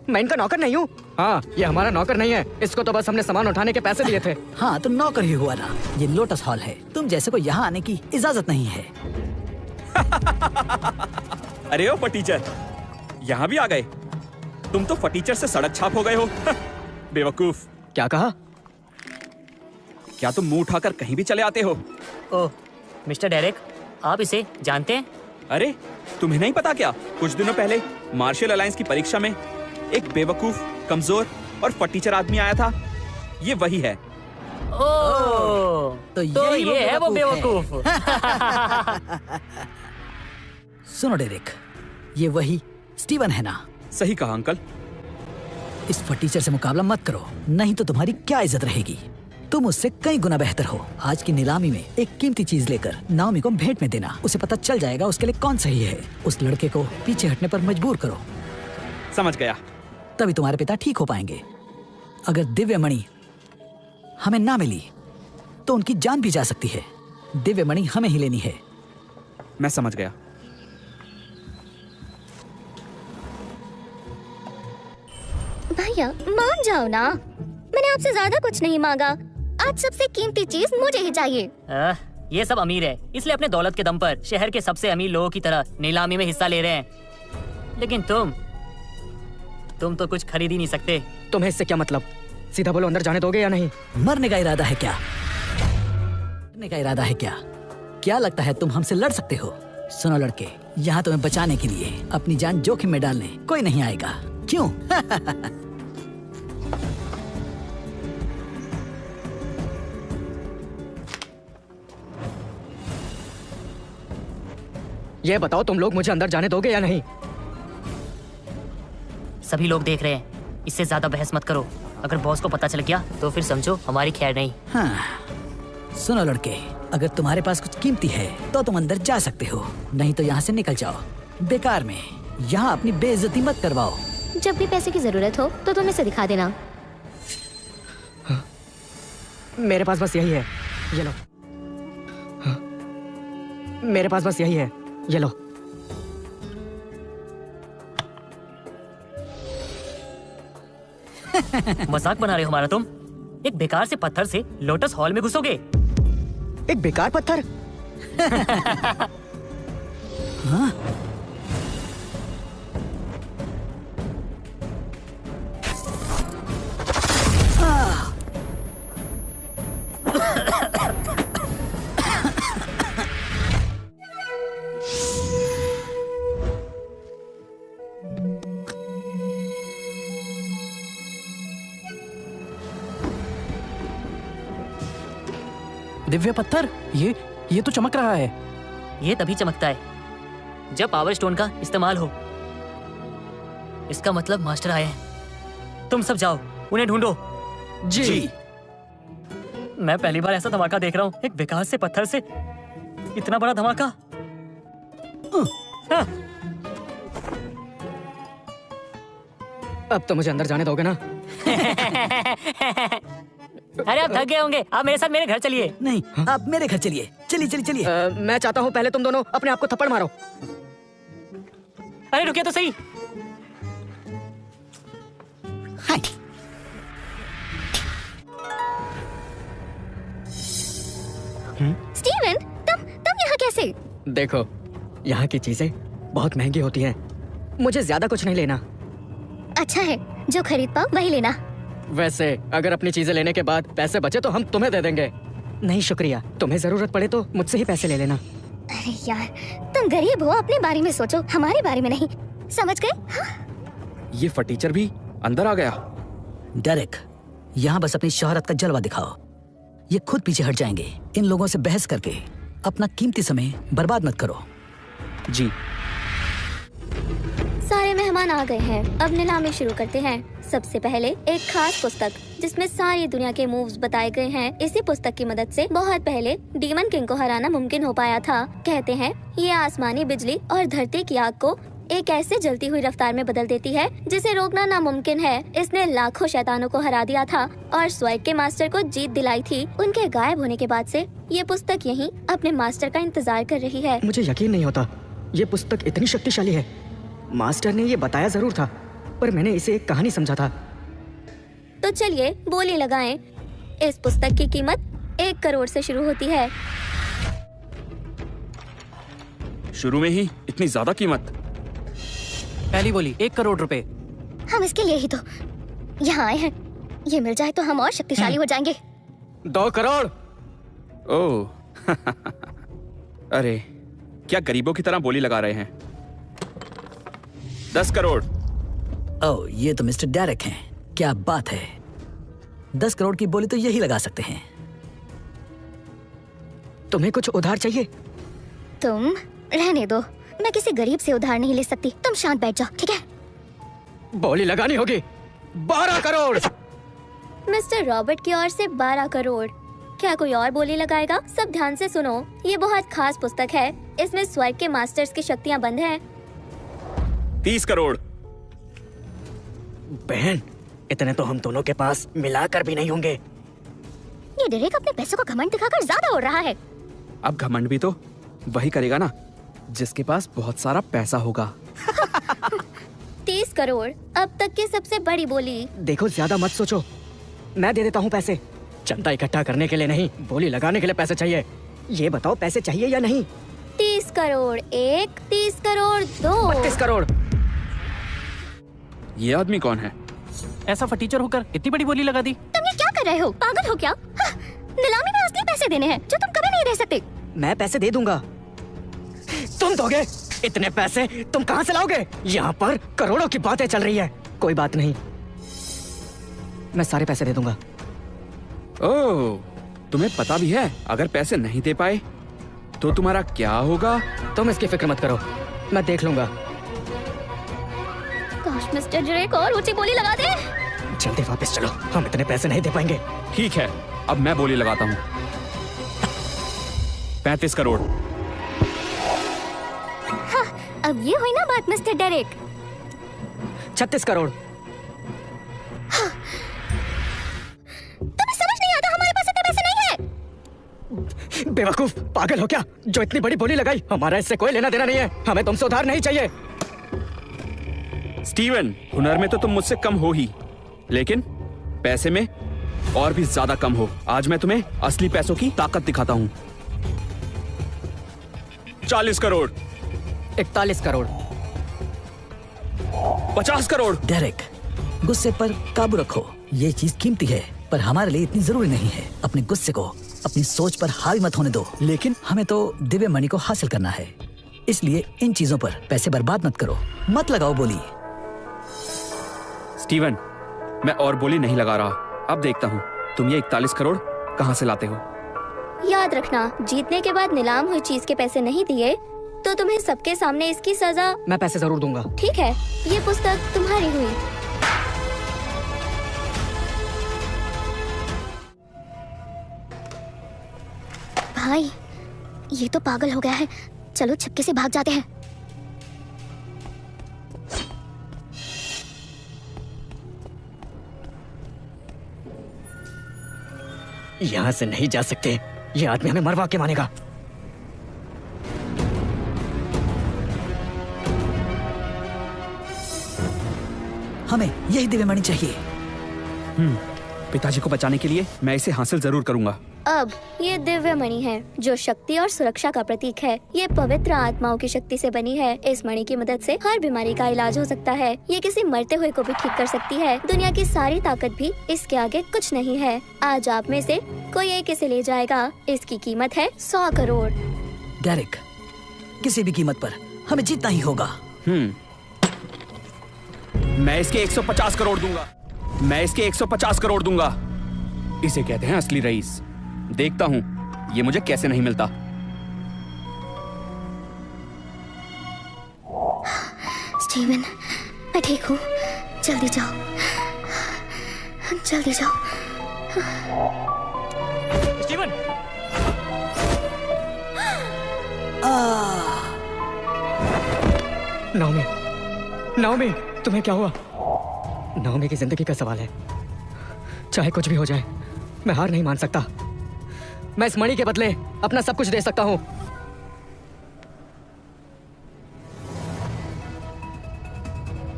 मैं इनका नौकर नहीं हूँ। हाँ, ये हमारा नौकर नहीं है। इसको तो बस हमने सामान उठाने के पैसे दिए थे। हाँ, तो नौकर ही हुआ ना। ये लोटस हॉल है, तुम जैसे को यहाँ आने की इजाजत नहीं है। अरे ओ फटीचर, यहाँ भी आ गए। तुम तो फटीचर से सड़क छाप हो गए हो। बेवकूफ। क्या कहा? क्या तुम मुंह उठाकर कहीं भी चले आते हो? ओह, मिस्टर डेरेक, आप इसे जानते हैं? अरे, तुम्हें नहीं पता क्या? कुछ दिनों पहले मार्शल अलायंस की परीक्षा में एक बेवकूफ, कमजोर और फटीचर आदमी आया था। ये वही है। ओह, तो तो यही ये है वो बेवकूफ बेवकूफ। सुनो डेरिक, ये वही स्टीवन है ना? सही कहा अंकल। इस फटीचर से मुकाबला मत करो, नहीं तो तुम्हारी क्या इज्जत रहेगी। तुम उससे कई गुना बेहतर हो। आज की नीलामी में एक कीमती चीज लेकर नाओमी को भेंट में देना। उसे पता चल जाएगा उसके लिए कौन सही है। उस लड़के को पीछे हटने पर मजबूर करो, समझ गया। तभी तुम्हारे पिता ठीक हो पाएंगे। अगर दिव्य मणि हमें ना मिली तो उनकी जान भी जा सकती है। दिव्य मणि हमें ही लेनी है। मैं समझ गया। भैया मान जाओ ना, मैंने आपसे ज्यादा कुछ नहीं मांगा। आज सबसे कीमती चीज मुझे ही चाहिए। ये सब अमीर है, इसलिए अपने दौलत के दम पर शहर के सबसे अमीर लोगों की तरह नीलामी में हिस्सा ले रहे हैं। लेकिन तुम तो कुछ खरीद ही नहीं सकते। तुम्हें इससे क्या मतलब? सीधा बोलो, अंदर जाने दोगे या नहीं? मरने का इरादा है क्या? मरने का इरादा है क्या? क्या लगता है तुम हमसे लड़ सकते हो? सुनो लड़के, यहाँ तुम्हें बचाने के लिए अपनी जान जोखिम में डालने कोई नहीं आएगा। क्यों? ये बताओ, तुम लोग मुझे अंदर जाने दोगे या नहीं? सभी लोग देख रहे हैं, इससे ज्यादा बहस मत करो। अगर बॉस को पता चल गया तो फिर समझो हमारी खैर नहीं। हाँ, सुनो लड़के, अगर तुम्हारे पास कुछ कीमती है तो तुम अंदर जा सकते हो, नहीं तो यहाँ से निकल जाओ। बेकार में यहाँ अपनी बेइज्जती मत करवाओ। जब भी पैसे की जरूरत हो तो तुम इसे दिखा देना। मेरे पास बस यही है, ये लो। हाँ, मेरे पास बस यही है, ये लो। मजाक बना रहे हो हमारा तुम? एक बेकार से पत्थर से लोटस हॉल में घुसोगे? एक बेकार पत्थर? हाँ? दिव्य पत्थर, ये तो चमक रहा है। ये तभी चमकता है जब पावर स्टोन का इस्तेमाल हो। इसका मतलब मास्टर आए हैं। तुम सब जाओ, उन्हें ढूंढो। जी। मैं पहली बार ऐसा धमाका देख रहा हूँ। एक बेकार से पत्थर से इतना बड़ा धमाका। हाँ। अब तो मुझे अंदर जाने दोगे ना? अरे आप थक गए होंगे, आप मेरे साथ मेरे घर चलिए। नहीं, आप मेरे घर चलिए। चलिए चलिए चलिए। मैं चाहता हूँ पहले तुम दोनों अपने आप को थप्पड़ मारो। अरे रुकिए तो सही। हाय। स्टीवन, तुम यहाँ कैसे? देखो, यहाँ की चीजें बहुत महंगी होती हैं। मुझे ज्यादा कुछ नहीं लेना। अच्छा है, जो खरीद पाओ वही लेना। वैसे अगर अपनी चीजें लेने के बाद पैसे बचे तो हम तुम्हें दे देंगे। नहीं शुक्रिया, तुम्हें जरूरत पड़े तो मुझसे ही पैसे ले लेना। अरे यार, तुम गरीब हो, अपने बारे में सोचो, हमारे बारे में नहीं। समझ गए? हाँ? ये फटीचर भी अंदर आ गया। डेरिक, यहाँ बस अपनी शोहरत का जलवा दिखाओ। ये खुद पीछे हट जाएंगे। इन लोगों से बहस करके अपना कीमती समय बर्बाद मत करो। जी। सारे मेहमान आ गए हैं, अब नीलामी शुरू करते हैं। सबसे पहले एक खास पुस्तक जिसमें सारी दुनिया के मूव्स बताए गए हैं। इसी पुस्तक की मदद से बहुत पहले डीमन किंग को हराना मुमकिन हो पाया था। कहते हैं ये आसमानी बिजली और धरती की आग को एक ऐसे जलती हुई रफ्तार में बदल देती है जिसे रोकना नामुमकिन है। इसने लाखों शैतानों को हरा दिया था और स्वर्ग के मास्टर को जीत दिलाई थी। उनके गायब होने के बाद से ये पुस्तक यहीं अपने मास्टर का इंतजार कर रही है। मुझे यकीन नहीं होता, ये पुस्तक इतनी शक्तिशाली है। मास्टर ने ये बताया जरूर था, पर मैंने इसे एक कहानी समझा था। तो चलिए बोली लगाएं। इस पुस्तक की कीमत 1 करोड़ से शुरू होती है। शुरू में ही इतनी ज्यादा कीमत? पहली बोली 1 करोड़ रुपए। हम इसके लिए ही तो यहाँ आए हैं। ये मिल जाए तो हम और शक्तिशाली हो जाएंगे। 2 करोड़। ओह। अरे, क्या गरीबों की तरह बोली लगा रहे हैं? 10 करोड़। ओह, ये तो मिस्टर डेरिक हैं। क्या बात है। 10 करोड़ की बोली तो यही लगा सकते हैं। तुम्हें कुछ उधार चाहिए? तुम रहने दो, मैं किसी गरीब से उधार नहीं ले सकती। तुम शांत बैठ जाओ, ठीक है? बोली लगानी होगी। 12 करोड़। मिस्टर रॉबर्ट की ओर से 12 करोड़। क्या कोई और बोली लगाएगा? सब ध्यान से सुनो, ये बहुत खास पुस्तक है। इसमें स्वर्ग के मास्टर्स की शक्तियाँ बंद हैं। 30 करोड़। बहन, इतने तो हम दोनों के पास मिलाकर भी नहीं होंगे। ये डेरेक अपने पैसों का घमंड दिखाकर ज्यादा उड़ रहा है। अब घमंड भी तो वही करेगा ना जिसके पास बहुत सारा पैसा होगा। 30 करोड़ अब तक की सबसे बड़ी बोली। देखो, ज्यादा मत सोचो, मैं दे देता हूँ पैसे। चंदा इकट्ठा करने के लिए नहीं, बोली लगाने के लिए पैसे चाहिए। ये बताओ, पैसे चाहिए या नहीं? 30 करोड़ 1, 30 करोड़ 2। 32 करोड़। ये आदमी कौन है? ऐसा फटीचर होकर इतनी बड़ी बोली लगा दी। तुम ये क्या कर रहे हो? पागल हो क्या? हाँ, नीलामी में असली पैसे देने हैं जो तुम कभी नहीं दे सकते। मैं पैसे दे दूंगा। तुम दोगे? इतने पैसे तुम कहाँ से लाओगे? यहाँ पर करोड़ों की बातें चल रही है। कोई बात नहीं, मैं सारे पैसे दे दूंगा। ओह, तुम्हें पता भी है अगर पैसे नहीं दे पाए तो तुम्हारा क्या होगा? तुम इसकी फिक्र मत करो, मैं देख लूंगा। काश मिस्टर डेरेक और ऊंची बोली लगा दे। जल्दी वापस चलो, हम इतने पैसे नहीं दे पाएंगे। ठीक है, अब मैं बोली लगाता हूँ। 35 करोड़। अब ये हुई ना बात मिस्टर डेरेक। 36 करोड़। तुम्हें समझ नहीं आता हमारे पास इतने पैसे नहीं है। बेवकूफ, पागल हो क्या? जो इतनी बड़ी बोली लगाई, हमारा इससे कोई लेना देना नहीं है। हमें तुमसे उधार नहीं चाहिए। स्टीवन, हुनर में तो तुम मुझसे कम हो ही, लेकिन पैसे में और भी ज्यादा कम हो। आज मैं तुम्हें असली पैसों की ताकत दिखाता हूँ। 40 करोड़। 41 करोड़। 50 करोड़। डेरेक, गुस्से पर काबू रखो। ये चीज कीमती है, पर हमारे लिए इतनी जरूरी नहीं है। अपने गुस्से को अपनी सोच पर हावी मत होने दो। लेकिन हमें तो दिव्य मणि को हासिल करना है, इसलिए इन चीजों पर पैसे बर्बाद मत करो। मत लगाओ बोली। स्टीवन, मैं और बोली नहीं लगा रहा। अब देखता हूँ तुम ये 41 करोड़ कहाँ से लाते हो। याद रखना, जीतने के बाद नीलाम हुई चीज के पैसे नहीं दिए तो तुम्हें सबके सामने इसकी सजा। मैं पैसे जरूर दूंगा। ठीक है, ये पुस्तक तुम्हारी हुई। भाई, ये तो पागल हो गया है। चलो छक्के से भाग जाते हैं। यहाँ से नहीं जा सकते, ये आदमी हमें मरवा के मानेगा। हमें यही दिव्य मणि चाहिए। पिताजी को बचाने के लिए मैं इसे हासिल जरूर करूंगा। अब ये दिव्य मणि है जो शक्ति और सुरक्षा का प्रतीक है। ये पवित्र आत्माओं की शक्ति से बनी है। इस मणि की मदद से हर बीमारी का इलाज हो सकता है। ये किसी मरते हुए को भी ठीक कर सकती है। दुनिया की सारी ताकत भी इसके आगे कुछ नहीं है। आज आप में से कोई एक इसे ले जाएगा। इसकी कीमत है 100 करोड़। डेरेक, किसी भी कीमत पर हमें जीतना ही होगा। मैं इसके 150 करोड़ दूंगा। मैं इसके 150 करोड़ दूंगा। इसे कहते हैं असली रईस। देखता हूँ ये मुझे कैसे नहीं मिलता। स्टीवन, मैं ठीक हूँ। जल्दी जाओ, जल्दी जाओ। स्टीवन, नाओमी, नाओमी, तुम्हें क्या हुआ? नाओमी की जिंदगी का सवाल है। चाहे कुछ भी हो जाए, मैं हार नहीं मान सकता। मैं इस मणि के बदले अपना सब कुछ दे सकता हूँ।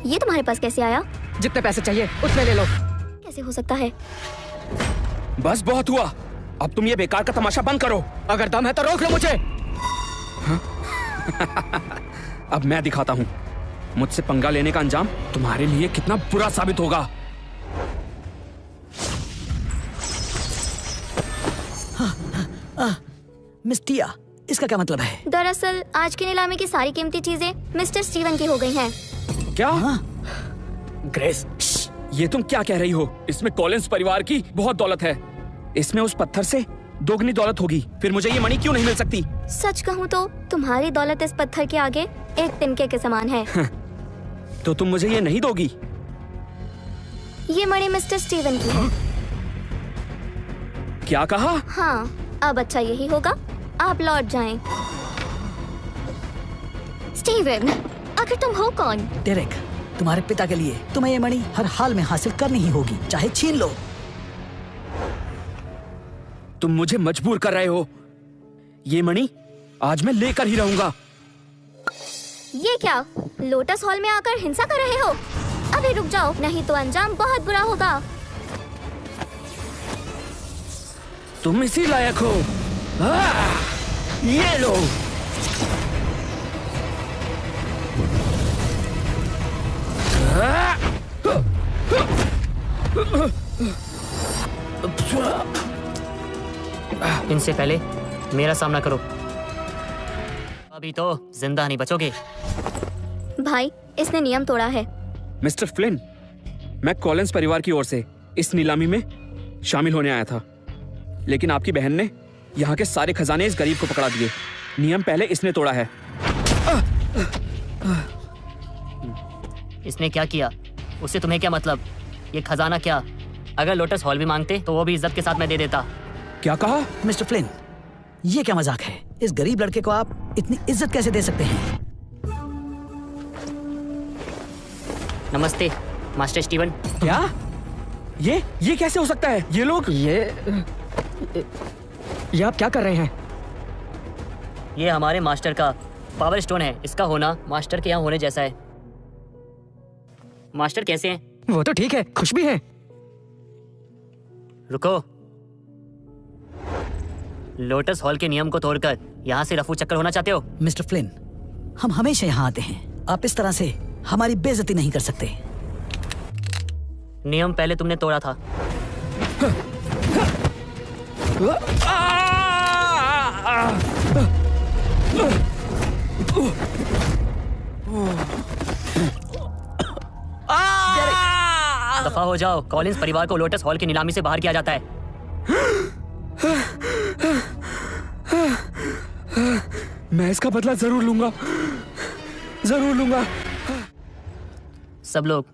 ये तुम्हारे पास कैसे आया? जितने पैसे चाहिए उतने ले लो। कैसे हो सकता है? बस बहुत हुआ। अब तुम ये बेकार का तमाशा बंद करो। अगर दम है तो रोक लो मुझे। अब मैं दिखाता हूँ मुझसे पंगा लेने का अंजाम तुम्हारे लिए कितना बुरा साबित होगा। मिस टिया, इसका क्या मतलब है? दरअसल आज की नीलामी की सारी कीमती चीजें मिस्टर स्टीवन की हो गई हैं। क्या? ग्रेस, ये तुम क्या कह रही हो? इसमें कॉलिंस परिवार की बहुत दौलत है। इसमें उस पत्थर से दोगुनी दौलत होगी, फिर मुझे ये मणि क्यों नहीं मिल सकती? सच कहूँ तो तुम्हारी दौलत इस पत्थर के आगे एक तिनके के समान है। तो तुम मुझे ये नहीं दोगी? ये मणि मिस्टर स्टीवन की है। क्या कहा? हाँ, अब अच्छा यही होगा, आप लौट जाएं। स्टीवन, आखिर तुम हो कौन? डेरेक, तुम्हारे पिता के लिए तुम्हें ये मणि हर हाल में हासिल करनी ही होगी, चाहे छीन लो। तुम मुझे मजबूर कर रहे हो। ये मणि आज मैं लेकर ही रहूंगा। ये क्या, लोटस हॉल में आकर हिंसा कर रहे हो? अभी रुक जाओ, नहीं तो अंजाम बहुत बुरा होगा। तुम इसी लायक हो। ये लो। इनसे पहले मेरा सामना करो, अभी तो जिंदा नहीं बचोगे। भाई, इसने नियम तोड़ा है। मिस्टर फ्लिन, मैं कॉलिंस परिवार की ओर से इस नीलामी में शामिल होने आया था, लेकिन आपकी बहन ने यहाँ के सारे खजाने इस गरीब को पकड़ा दिए। नियम पहले इसने तोड़ा है। इसने क्या किया, उससे तुम्हें क्या मतलब? ये खजाना क्या, अगर लोटस हॉल भी मांगते तो वो भी इज्जत के साथ मैं दे देता। क्या कहा? मिस्टर फ्लिन, ये क्या मजाक है? इस गरीब लड़के को आप इतनी इज्जत कैसे दे सकते हैं? नमस्ते मास्टर स्टीवन। क्या? ये कैसे हो सकता है? ये लोग ये आप क्या कर रहे हैं? ये हमारे मास्टर का पावर स्टोन है, इसका होना मास्टर के यहाँ होने जैसा है। मास्टर कैसे हैं? वो तो ठीक है, खुश भी हैं। रुको, लोटस हॉल के नियम को तोड़कर यहाँ से रफू चक्कर होना चाहते हो? मिस्टर फ्लिन, हम हमेशा यहाँ आते हैं, आप इस तरह से हमारी बेइज्जती नहीं कर सकते। नियम पहले तुमने तोड़ा था। दफा हो जाओ, कॉलिंस परिवार को लोटस हॉल की नीलामी से बाहर किया जाता है। मैं इसका बदला जरूर लूंगा, जरूर लूंगा। सब लोग,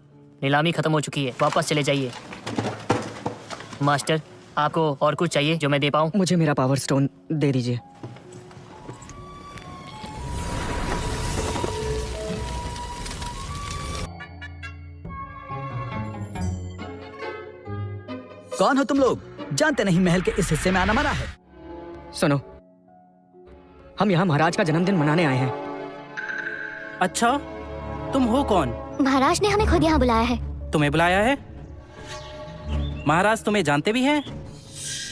नीलामी खत्म हो चुकी है, वापस चले जाइए। मास्टर, आपको और कुछ चाहिए जो मैं दे पाऊँ? मुझे मेरा पावर स्टोन दे दीजिए। कौन हो तुम लोग? जानते नहीं महल के इस हिस्से में आना मना है। सुनो, हम यहाँ महाराज का जन्मदिन मनाने आए हैं। अच्छा, तुम हो कौन? महाराज ने हमें खुद यहाँ बुलाया है। तुम्हें बुलाया है? महाराज तुम्हें जानते भी हैं?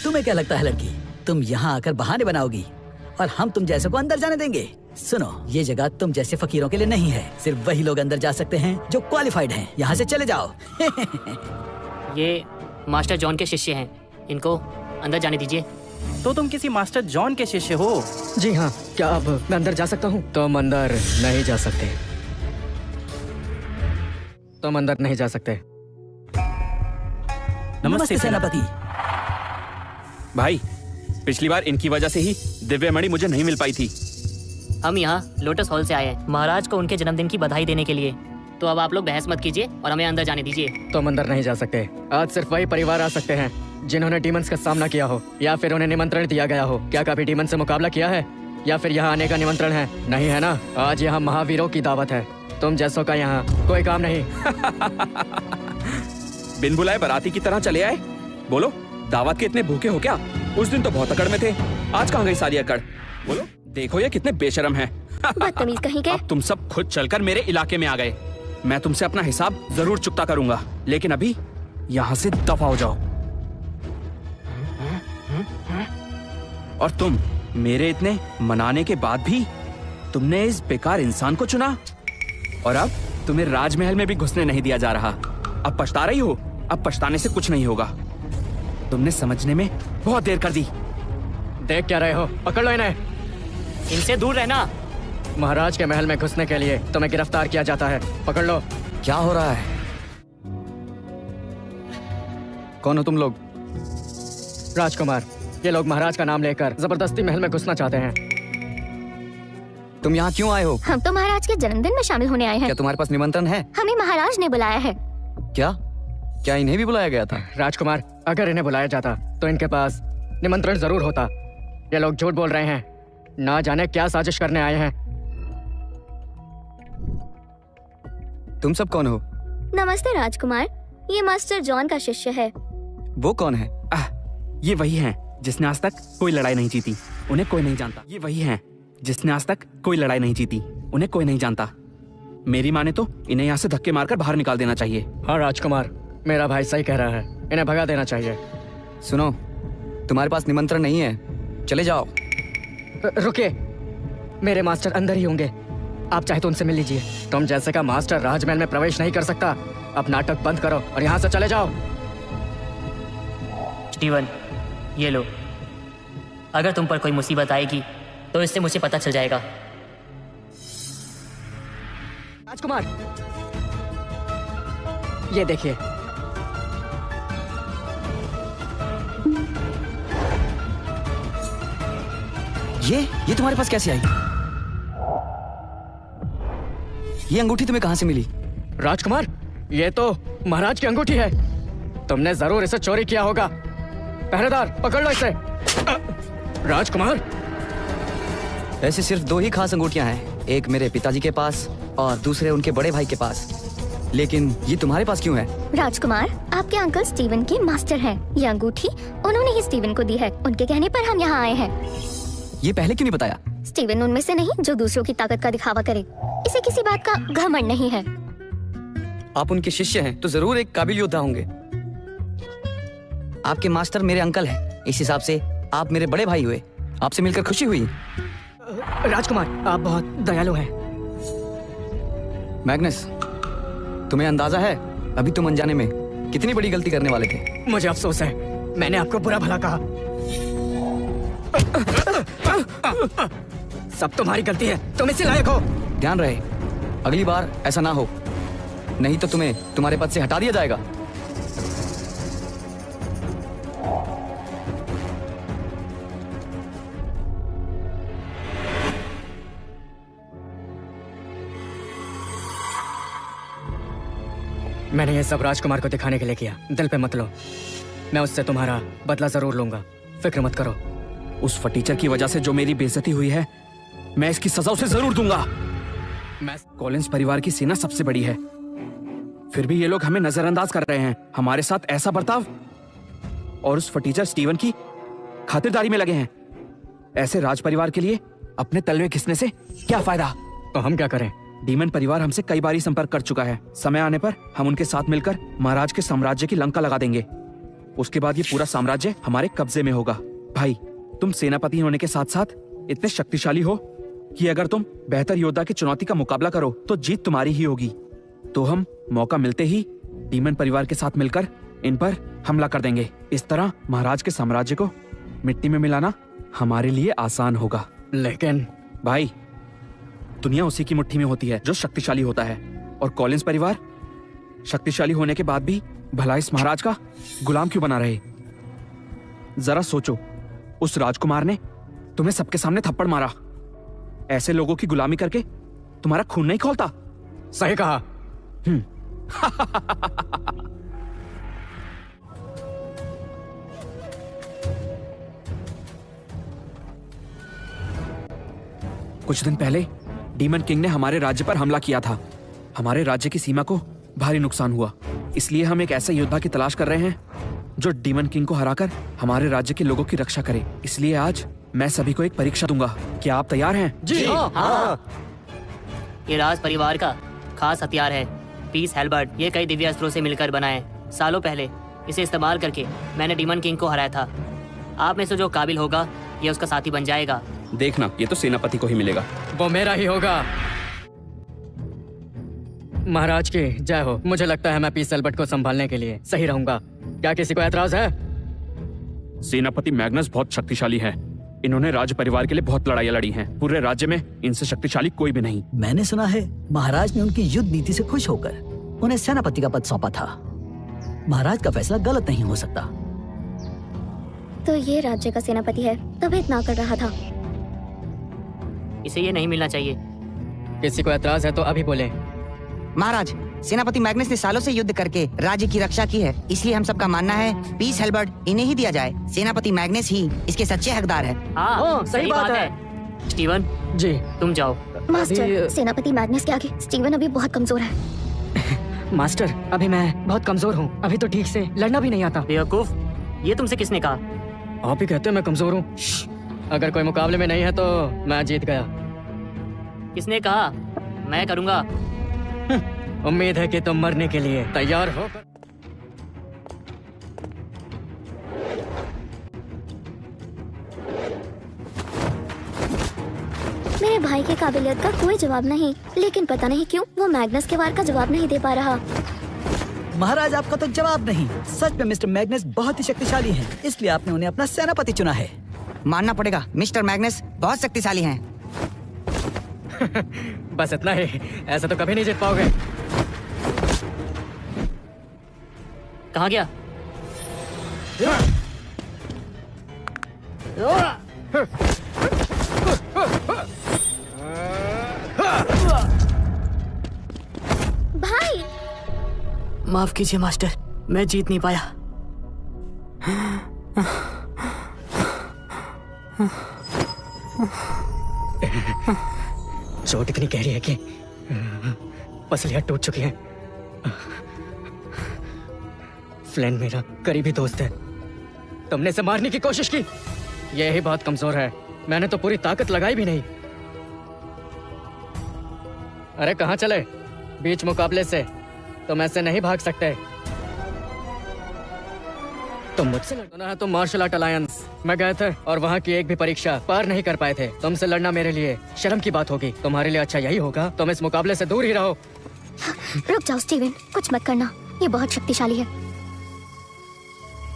तुम्हें क्या लगता है लड़की, तुम यहाँ आकर बहाने बनाओगी और हम तुम जैसे को अंदर जाने देंगे? सुनो, ये जगह तुम जैसे फकीरों के लिए नहीं है, सिर्फ वही लोग अंदर जा सकते हैं जो क्वालिफाइड हैं। यहाँ से चले जाओ। ये मास्टर जॉन के शिष्य हैं, इनको अंदर जाने दीजिए। तो तुम किसी मास्टर जॉन के शिष्य हो? जी हाँ, क्या अब मैं अंदर जा सकता हूँ? तुम अंदर नहीं जा सकते। तुम अंदर नहीं जा सकते। नमस्ते सेनापति। भाई, पिछली बार इनकी वजह से ही दिव्य मणि मुझे नहीं मिल पाई थी। हम यहाँ लोटस हॉल से आए हैं महाराज को उनके जन्मदिन की बधाई देने के लिए। तो अब आप लोग बहस मत कीजिए और हमें अंदर जाने दीजिए। तुम अंदर नहीं जा सकते। आज सिर्फ वही परिवार आ सकते हैं जिन्होंने डीमंस का सामना किया हो या फिर उन्हें निमंत्रण दिया गया हो। क्या कभी डीमन से मुकाबला किया है या फिर यहाँ आने का निमंत्रण है? नहीं है ना। आज यहाँ महावीरों की दावत है, तुम जैसों का यहाँ कोई काम नहीं। बिन बुलाए बाराती की तरह चले आए। बोलो, दावत के इतने भूखे हो क्या? उस दिन तो बहुत अकड़ में थे, आज कहाँ गई सारी अकड़? बोलो, देखो ये कितने बेशरम हैं। बदतमीज कहीं के। अब तुम सब खुद चलकर मेरे इलाके में आ गए। मैं तुमसे अपना हिसाब जरूर चुकता करूंगा, लेकिन अभी यहाँ से दफा हो जाओ। और तुम, मेरे इतने मनाने के बाद भी तुमने इस बेकार इंसान को चुना और अब तुम्हें राजमहल में भी घुसने नहीं दिया जा रहा। अब पछता रही हो? अब पछताने से कुछ नहीं होगा। तुमने समझने में बहुत देर कर दी। देख क्या रहे हो? पकड़ लो इन्हें। इनसे दूर रहना। महाराज के महल में घुसने के लिए तुम्हें गिरफ्तार किया जाता है। पकड़ लो। क्या हो रहा है? कौन हो तुम लोग? राजकुमार, ये लोग महाराज का नाम लेकर जबरदस्ती महल में घुसना चाहते हैं। तुम यहाँ क्यों आए हो? हम तो महाराज के जन्मदिन में शामिल होने आए हैं। क्या तुम्हारे पास निमंत्रण है? हमें महाराज ने बुलाया है। क्या क्या इन्हें भी बुलाया गया था? राजकुमार, अगर इन्हें बुलाया जाता तो इनके पास निमंत्रण जरूर होता। ये लोग झूठ बोल रहे हैं, ना जाने क्या साजिश करने आए हैं। तुम सब कौन हो? नमस्ते राजकुमार, ये मास्टर जॉन का शिष्य है। वो कौन है? ये वही हैं जिसने आज तक कोई लड़ाई नहीं जीती, उन्हें कोई नहीं जानता। ये वही हैं जिसने आज तक कोई लड़ाई नहीं जीती, उन्हें कोई नहीं जानता। मेरी माने तो इन्हें यहाँ से धक्के मारकर बाहर निकाल देना चाहिए। हाँ राजकुमार, मेरा भाई सही कह रहा है, इन्हें भगा देना चाहिए। सुनो, तुम्हारे पास निमंत्रण नहीं है, चले जाओ। रुकिए, मेरे मास्टर अंदर ही होंगे, आप चाहे तो उनसे मिल लीजिए। तुम जैसे का मास्टर राजमहल में प्रवेश नहीं कर सकता। अब नाटक बंद करो और यहाँ से चले जाओ। स्टीवन, ये लो। अगर तुम पर कोई मुसीबत आएगी तो इससे मुझे पता चल जाएगा। राजकुमार, ये देखिए। ये तुम्हारे पास कैसे आई? ये अंगूठी तुम्हें कहाँ से मिली? राजकुमार, ये तो महाराज की अंगूठी है। तुमने जरूर इसे चोरी किया होगा। पहरेदार, पकड़ लो इसे। राजकुमार, ऐसे सिर्फ 2 ही खास अंगूठियां हैं, एक मेरे पिताजी के पास और दूसरे उनके बड़े भाई के पास। लेकिन ये तुम्हारे पास क्यों है? राजकुमार, आपके अंकल स्टीवन के मास्टर हैं। ये अंगूठी उन्होंने ही स्टीवन को दी है। उनके कहने पर हम यहाँ आए हैं। ये पहले क्यों नहीं बताया? स्टीवन उनमें से नहीं जो दूसरों की ताकत का दिखावा करे। इसे किसी बात का घमंड नहीं है। आप उनके शिष्य हैं तो जरूर एक काबिल योद्धा होंगे। आपके मास्टर मेरे अंकल हैं, इस हिसाब से आप मेरे बड़े भाई हुए। आपसे मिलकर खुशी हुई। राजकुमार, आप बहुत दयालु हैं। मैग्नस, तुम्हें अंदाजा है अभी तुम अनजाने में कितनी बड़ी गलती करने वाले थे? मुझे अफसोस है, मैंने आपको बुरा भला कहा। सब तुम्हारी गलती है, तुम इसी लायक हो। ध्यान रहे, अगली बार ऐसा ना हो, नहीं तो तुम्हें तुम्हारे पद से हटा दिया जाएगा। मैंने ये सब राजकुमार को दिखाने के लिए किया, दिल पे मत लो। मैं उससे तुम्हारा बदला जरूर लूंगा, फिक्र मत करो। उस फटीचर की वजह से जो मेरी बेइज्जती हुई है, मैं इसकी सजा उसे जरूर दूंगा। मैं कॉलिंस परिवार की सेना सबसे बड़ी है, फिर भी ये लोग हमें नजरअंदाज कर रहे हैं। हमारे साथ ऐसा बर्ताव, और उस फटीचर स्टीवन की खातिरदारी में लगे हैं। ऐसे राज परिवार के लिए अपने तलवे घिसने से क्या फायदा? तो हम क्या करें? डीमन परिवार हमसे कई बार संपर्क कर चुका है। समय आने पर हम उनके साथ मिलकर महाराज के साम्राज्य की लंका लगा देंगे। उसके बाद ये पूरा साम्राज्य हमारे कब्जे में होगा। भाई, तुम सेनापति होने के साथ साथ इतने शक्तिशाली हो कि अगर तुम बेहतर योद्धा की चुनौती का मुकाबला करो तो जीत तुम्हारी ही होगी। तो हम मौका मिलते ही डीमन परिवार के साथ मिलकर इन पर हमला कर देंगे। इस तरह महाराज के साम्राज्य को मिट्टी में मिलाना हमारे लिए आसान होगा। लेकिन भाई, दुनिया उसी की मुट्ठी में होती है जो शक्तिशाली होता है, और कॉलिंस परिवार शक्तिशाली होने के बाद भी भला इस महाराज का गुलाम क्यों बना रहे? जरा सोचो, उस राजकुमार ने तुम्हें सबके सामने थप्पड़ मारा। ऐसे लोगों की गुलामी करके तुम्हारा खून नहीं खौलता? सही कहा। कुछ दिन पहले डीमन किंग ने हमारे राज्य पर हमला किया था। हमारे राज्य की सीमा को भारी नुकसान हुआ, इसलिए हम एक ऐसे योद्धा की तलाश कर रहे हैं जो डीमन किंग को हराकर हमारे राज्य के लोगों की रक्षा करे। इसलिए आज मैं सभी को एक परीक्षा दूंगा। क्या आप तैयार हैं? जी हाँ। ये राज परिवार का खास हथियार है, पीस हेल्बर्ट। ये कई दिव्य अस्त्रों से मिलकर बना है। सालों पहले इसे इस्तेमाल करके मैंने डीमन किंग को हराया था। आप में से जो काबिल होगा ये उसका साथी बन जाएगा। देखना, ये तो सेनापति को ही मिलेगा। वो मेरा ही होगा। महाराज की जय हो। मुझे लगता है मैं पीस एल्बर्ट को संभालने के लिए सही रहूंगा। क्या किसी को ऐतराज है? सेनापति मैग्नस बहुत शक्तिशाली है। इन्होंने राज्य परिवार के लिए बहुत लड़ाइयाँ लड़ी हैं। पूरे राज्य में इनसे शक्तिशाली कोई भी नहीं। मैंने सुना है महाराज ने उनकी युद्ध नीति से खुश होकर उन्हें सेनापति का पद सौंपा था। महाराज का फैसला गलत नहीं हो सकता। तो ये राज्य का सेनापति है, तभी इतना कर रहा था। इसे ये नहीं मिलना चाहिए। किसी को एतराज है तो अभी बोले। महाराज, सेनापति मैग्नस ने सालों से युद्ध करके राज्य की रक्षा की है, इसलिए हम सबका मानना है पीस हेल्बर्ट इन्हें ही दिया जाए। सेनापति मैग्नस ही इसके सच्चे हकदार है। हाँ, सही बात है। स्टीवन, जी तुम जाओ। मास्टर, सेनापति मैग्नस के आगे स्टीवन अभी बहुत कमजोर है। मास्टर, अभी मैं बहुत कमजोर हूँ, अभी तो ठीक से लड़ना भी नहीं आता। बेवकूफ, ये तुमसे किसने कहा? आप ही कहते हैं मैं कमजोर हूँ। अगर कोई मुकाबले में नहीं है तो मैं जीत गया। किसने कहा? मैं करूँगा। उम्मीद है कि तुम मरने के लिए तैयार हो। मेरे भाई की काबिलियत का कोई जवाब नहीं, लेकिन पता नहीं क्यों वो मैग्नस के वार का जवाब नहीं दे पा रहा। महाराज, आपका तो जवाब नहीं। सच में मिस्टर मैग्नस बहुत ही शक्तिशाली हैं, इसलिए आपने उन्हें अपना सेनापति चुना है। मानना पड़ेगा, मिस्टर मैग्नस बहुत शक्तिशाली हैं। बस इतना ही, ऐसा तो कभी नहीं जीत पाओगे। कहाँ गया? भाई, माफ कीजिए मास्टर, मैं जीत नहीं पाया। चोट इतनी गहरी है कि पसलियां टूट चुकी हैं। फ्लैन मेरा करीबी दोस्त है, तुमने इसे मारने की कोशिश की। यह ही बहुत कमजोर है, मैंने तो पूरी ताकत लगाई भी नहीं। अरे कहाँ चले? बीच मुकाबले से तुम ऐसे नहीं भाग सकते। तुम मुझसे लड़ना है तो मार्शल आर्ट अलायंस में गए थे और वहाँ की एक भी परीक्षा पार नहीं कर पाए थे। तुमसे लड़ना मेरे लिए शर्म की बात होगी। तुम्हारे लिए अच्छा यही होगा तुम इस मुकाबले से दूर ही रहो। रुक जाओ स्टीवन, कुछ मत करना, ये बहुत शक्तिशाली है।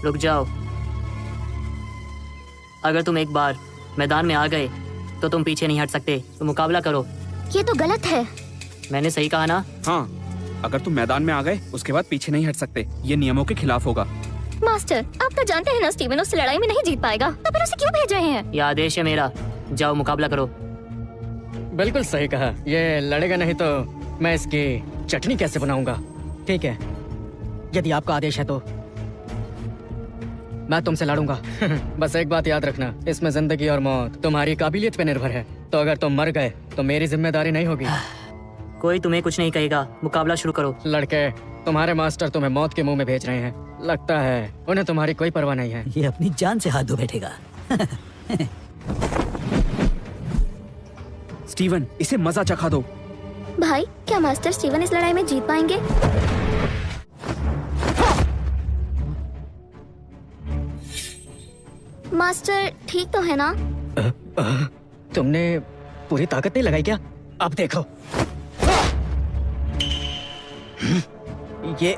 रुक जाओ। अगर तुम एक बार मैदान में आ गए तो तुम पीछे नहीं हट सकते। तुम मुकाबला करो। ये तो गलत है। मैंने सही कहा ना? हाँ, अगर तुम मैदान में आ गए उसके बाद पीछे नहीं हट सकते, ये नियमों के खिलाफ होगा। मास्टर, आप तो जानते हैं ना स्टीवन उससे लड़ाई में नहीं जीत पाएगा, तो फिर उसे क्यों भेज रहे हैं? ये आदेश है मेरा, जाओ मुकाबला करो। बिल्कुल सही कहा, ये लड़ेगा नहीं तो मैं इसकी चटनी कैसे बनाऊंगा। ठीक है, यदि आपका आदेश है तो मैं तुमसे लड़ूंगा। बस एक बात याद रखना, इसमें जिंदगी और मौत तुम्हारी काबिलियत पे निर्भर है। तो अगर तुम मर गए तो मेरी जिम्मेदारी नहीं होगी। कोई तुम्हें कुछ नहीं कहेगा, मुकाबला शुरू करो। लड़के, तुम्हारे मास्टर तुम्हें मौत के मुंह में भेज रहे हैं। लगता है उन्हें तुम्हारी कोई परवाह नहीं है। ये अपनी जान से हाथ धो बैठेगा। स्टीवन, इसे मजा चखा दो। भाई, क्या मास्टर स्टीवन इस लड़ाई में जीत पाएंगे? मास्टर ठीक तो है ना? तुमने पूरी ताकत नहीं लगाई क्या? अब देखो। ये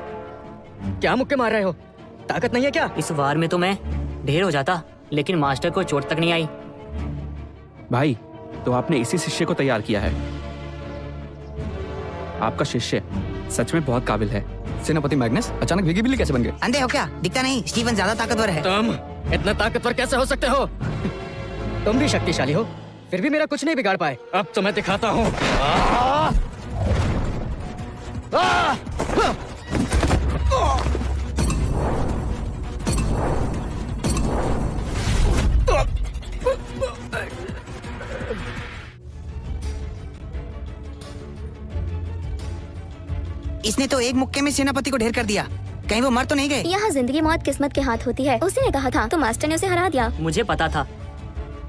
क्या मुक्के मार रहे हो? ताकत नहीं है क्या? इस वार में तो मैं ढेर हो जाता, लेकिन मास्टर को चोट तक नहीं आई। भाई, तो आपने इसी शिष्य को तैयार किया है। आपका शिष्य सच में बहुत काबिल है। सेनापति मैग्नस अचानक भीगी बिल्ली कैसे बन गए? अंधे हो क्या? दिखता नहीं स्टीवन ज्यादा ताकतवर है। तुम इतना ताकतवर कैसे हो सकते हो? तुम भी शक्तिशाली हो, फिर भी मेरा कुछ नहीं बिगाड़ पाए। अब तो मैं दिखाता हूँ। इसने तो एक मुक्के में सेनापति को ढेर कर दिया। कहीं वो मर तो नहीं गए? यहाँ जिंदगी मौत किस्मत के हाथ होती है, उसी ने कहा था, तो मास्टर ने उसे हरा दिया। मुझे पता था,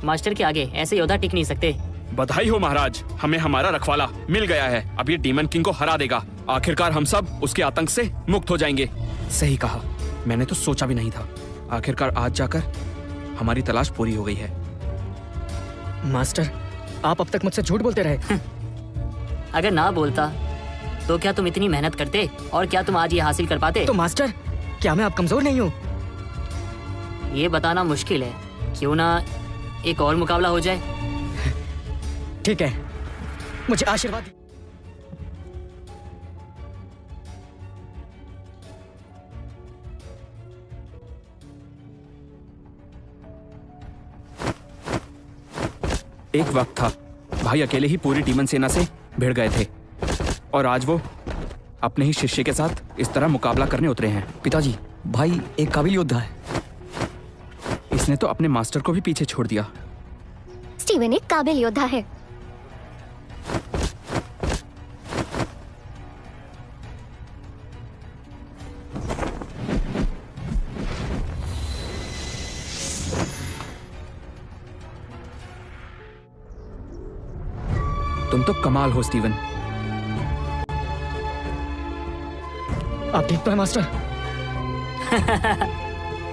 मास्टर के आगे ऐसे योद्धा टिक नहीं सकते। बधाई हो महाराज, हमें हमारा रखवाला मिल गया है। अब ये डीमन किंग को हरा देगा। आखिरकार हम सब उसके आतंक से मुक्त हो जाएंगे। सही कहा, मैंने तो सोचा भी नहीं था। आखिरकार आज जाकर हमारी तलाश पूरी हो गई है। मास्टर, आप अब तक मुझसे झूठ बोलते रहे। अगर ना बोलता तो क्या तुम इतनी मेहनत करते, और क्या तुम आज ये हासिल कर पाते? तो मास्टर, क्या मैं अब कमजोर नहीं हूँ? ये बताना मुश्किल है। क्यों ना एक और मुकाबला हो जाए? ठीक है, मुझे आशीर्वाद दीजिए। एक वक्त था भाई अकेले ही पूरी डीमन सेना से भिड़ गए थे और आज वो अपने ही शिष्य के साथ इस तरह मुकाबला करने उतरे हैं। पिताजी, भाई एक काबिल योद्धा है। इसने तो अपने मास्टर को भी पीछे छोड़ दिया। स्टीवन एक काबिल योद्धा है। तुम तो कमाल हो स्टीवन। आप ठीक तो है मास्टर?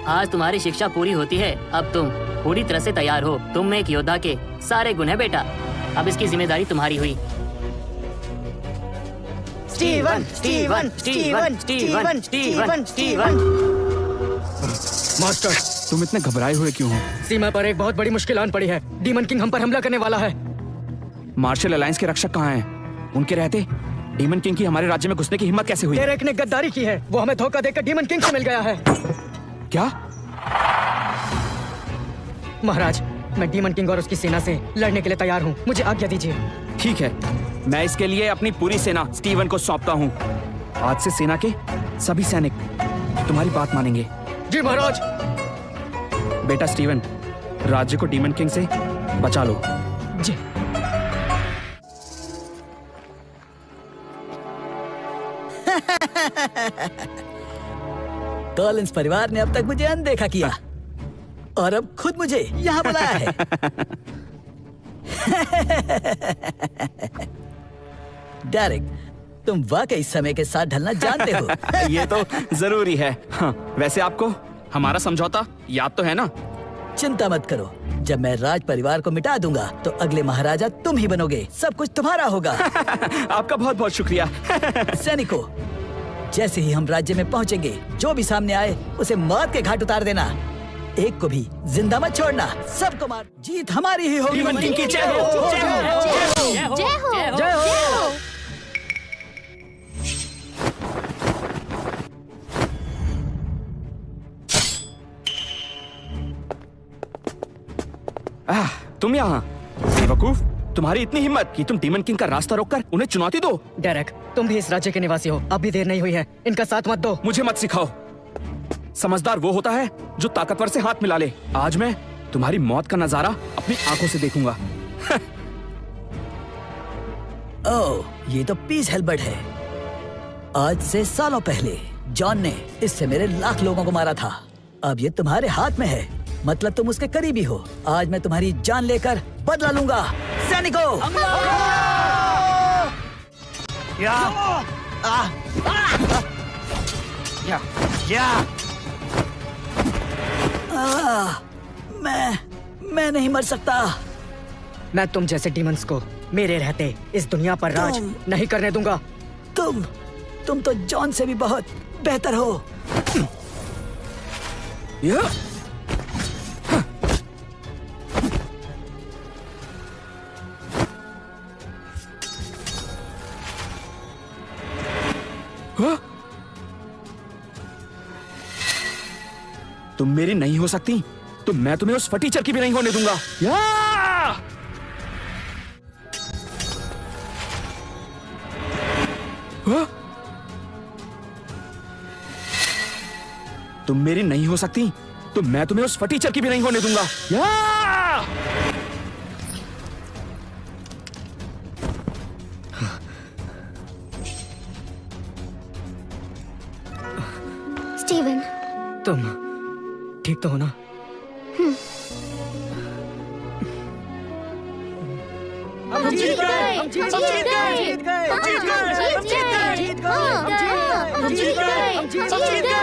आज तुम्हारी शिक्षा पूरी होती है। अब तुम पूरी तरह से तैयार हो। तुम में एक योद्धा के सारे गुण है बेटा। अब इसकी जिम्मेदारी तुम्हारी हुई। Steven, Steven, Steven, Steven, Steven, Steven. Master, तुम इतने घबराए हुए क्यों हो? सीमा पर एक बहुत बड़ी मुश्किल आन पड़ी है। डीमन किंग हम पर हमला करने वाला है। मार्शल अलायंस के रक्षक कहाँ हैं? उनके रहते डीमन किंग की हमारे राज्य में घुसने की हिम्मत कैसे हुई? डेरेक ने गद्दारी की है। वो हमें धोखा देकर डीमन किंग से मिल गया है। क्या? महाराज, मैं डीमन किंग और उसकी सेना से लड़ने के लिए तैयार हूँ। मुझे आज्ञा दीजिए। ठीक है, मैं इसके लिए अपनी पूरी सेना स्टीवन को सौंपता हूँ। आज से सेना के सभी सैनिक तुम्हारी बात मानेंगे। जी महाराज। बेटा स्टीवन, राज्य को डीमन किंग से बचा लो। जी। कॉलिंस परिवार ने अब तक मुझे अनदेखा किया और अब खुद मुझे यहाँ बुलाया है। डेरेक, तुम वाकई समय के साथ ढलना जानते हो। ये तो जरूरी है। हाँ, वैसे आपको हमारा समझौता याद तो है ना? चिंता मत करो, जब मैं राज परिवार को मिटा दूंगा तो अगले महाराजा तुम ही बनोगे। सब कुछ तुम्हारा होगा। आपका बहुत बहुत शुक्रिया। सैनिकों, जैसे ही हम राज्य में पहुंचेंगे, जो भी सामने आए उसे मौत के घाट उतार देना। एक को भी जिंदा मत छोड़ना। सबको मार। जीत हमारी ही होगी। डीमन किंग की जय हो। जय हो। जय हो, जय हो। तुम यहाँ? बेवकूफ, तुम्हारी इतनी हिम्मत कि तुम डीमन किंग का रास्ता रोककर उन्हें चुनौती दो। डेरेक, तुम भी इस राज्य के निवासी हो। अब भी देर नहीं हुई है। इनका साथ मत दो। मुझे मत सिखाओ। समझदार वो होता है जो ताकतवर से हाथ मिला ले। आज मैं तुम्हारी मौत का नजारा अपनी आंखों से देखूंगा। ओह, ये तो पीस हेल्बर्ट है। आज से सालों पहले जॉन ने इससे मेरे लाख लोगों को मारा था। अब ये तुम्हारे हाथ में है, मतलब तुम उसके करीबी हो। आज मैं तुम्हारी जान लेकर बदला लूंगा। सैनिकों, मैं नहीं मर सकता। मैं तुम जैसे डीमंस को मेरे रहते इस दुनिया पर राज नहीं करने दूंगा। तुम तो जॉन से भी बहुत बेहतर हो। तुम मेरी नहीं हो सकती तो मैं तुम्हें उस फटीचर की भी नहीं होने दूंगा। तुम मेरी नहीं हो सकती तो मैं तुम्हें उस फटीचर की भी नहीं होने दूंगा। स्टीवन, तुम ठीक तो हो ना? हम जीत गए, हम जीत गए, हम जीत गए, हम जीत गए, हम जीत गए, हम जीत गए, हम जीत गए।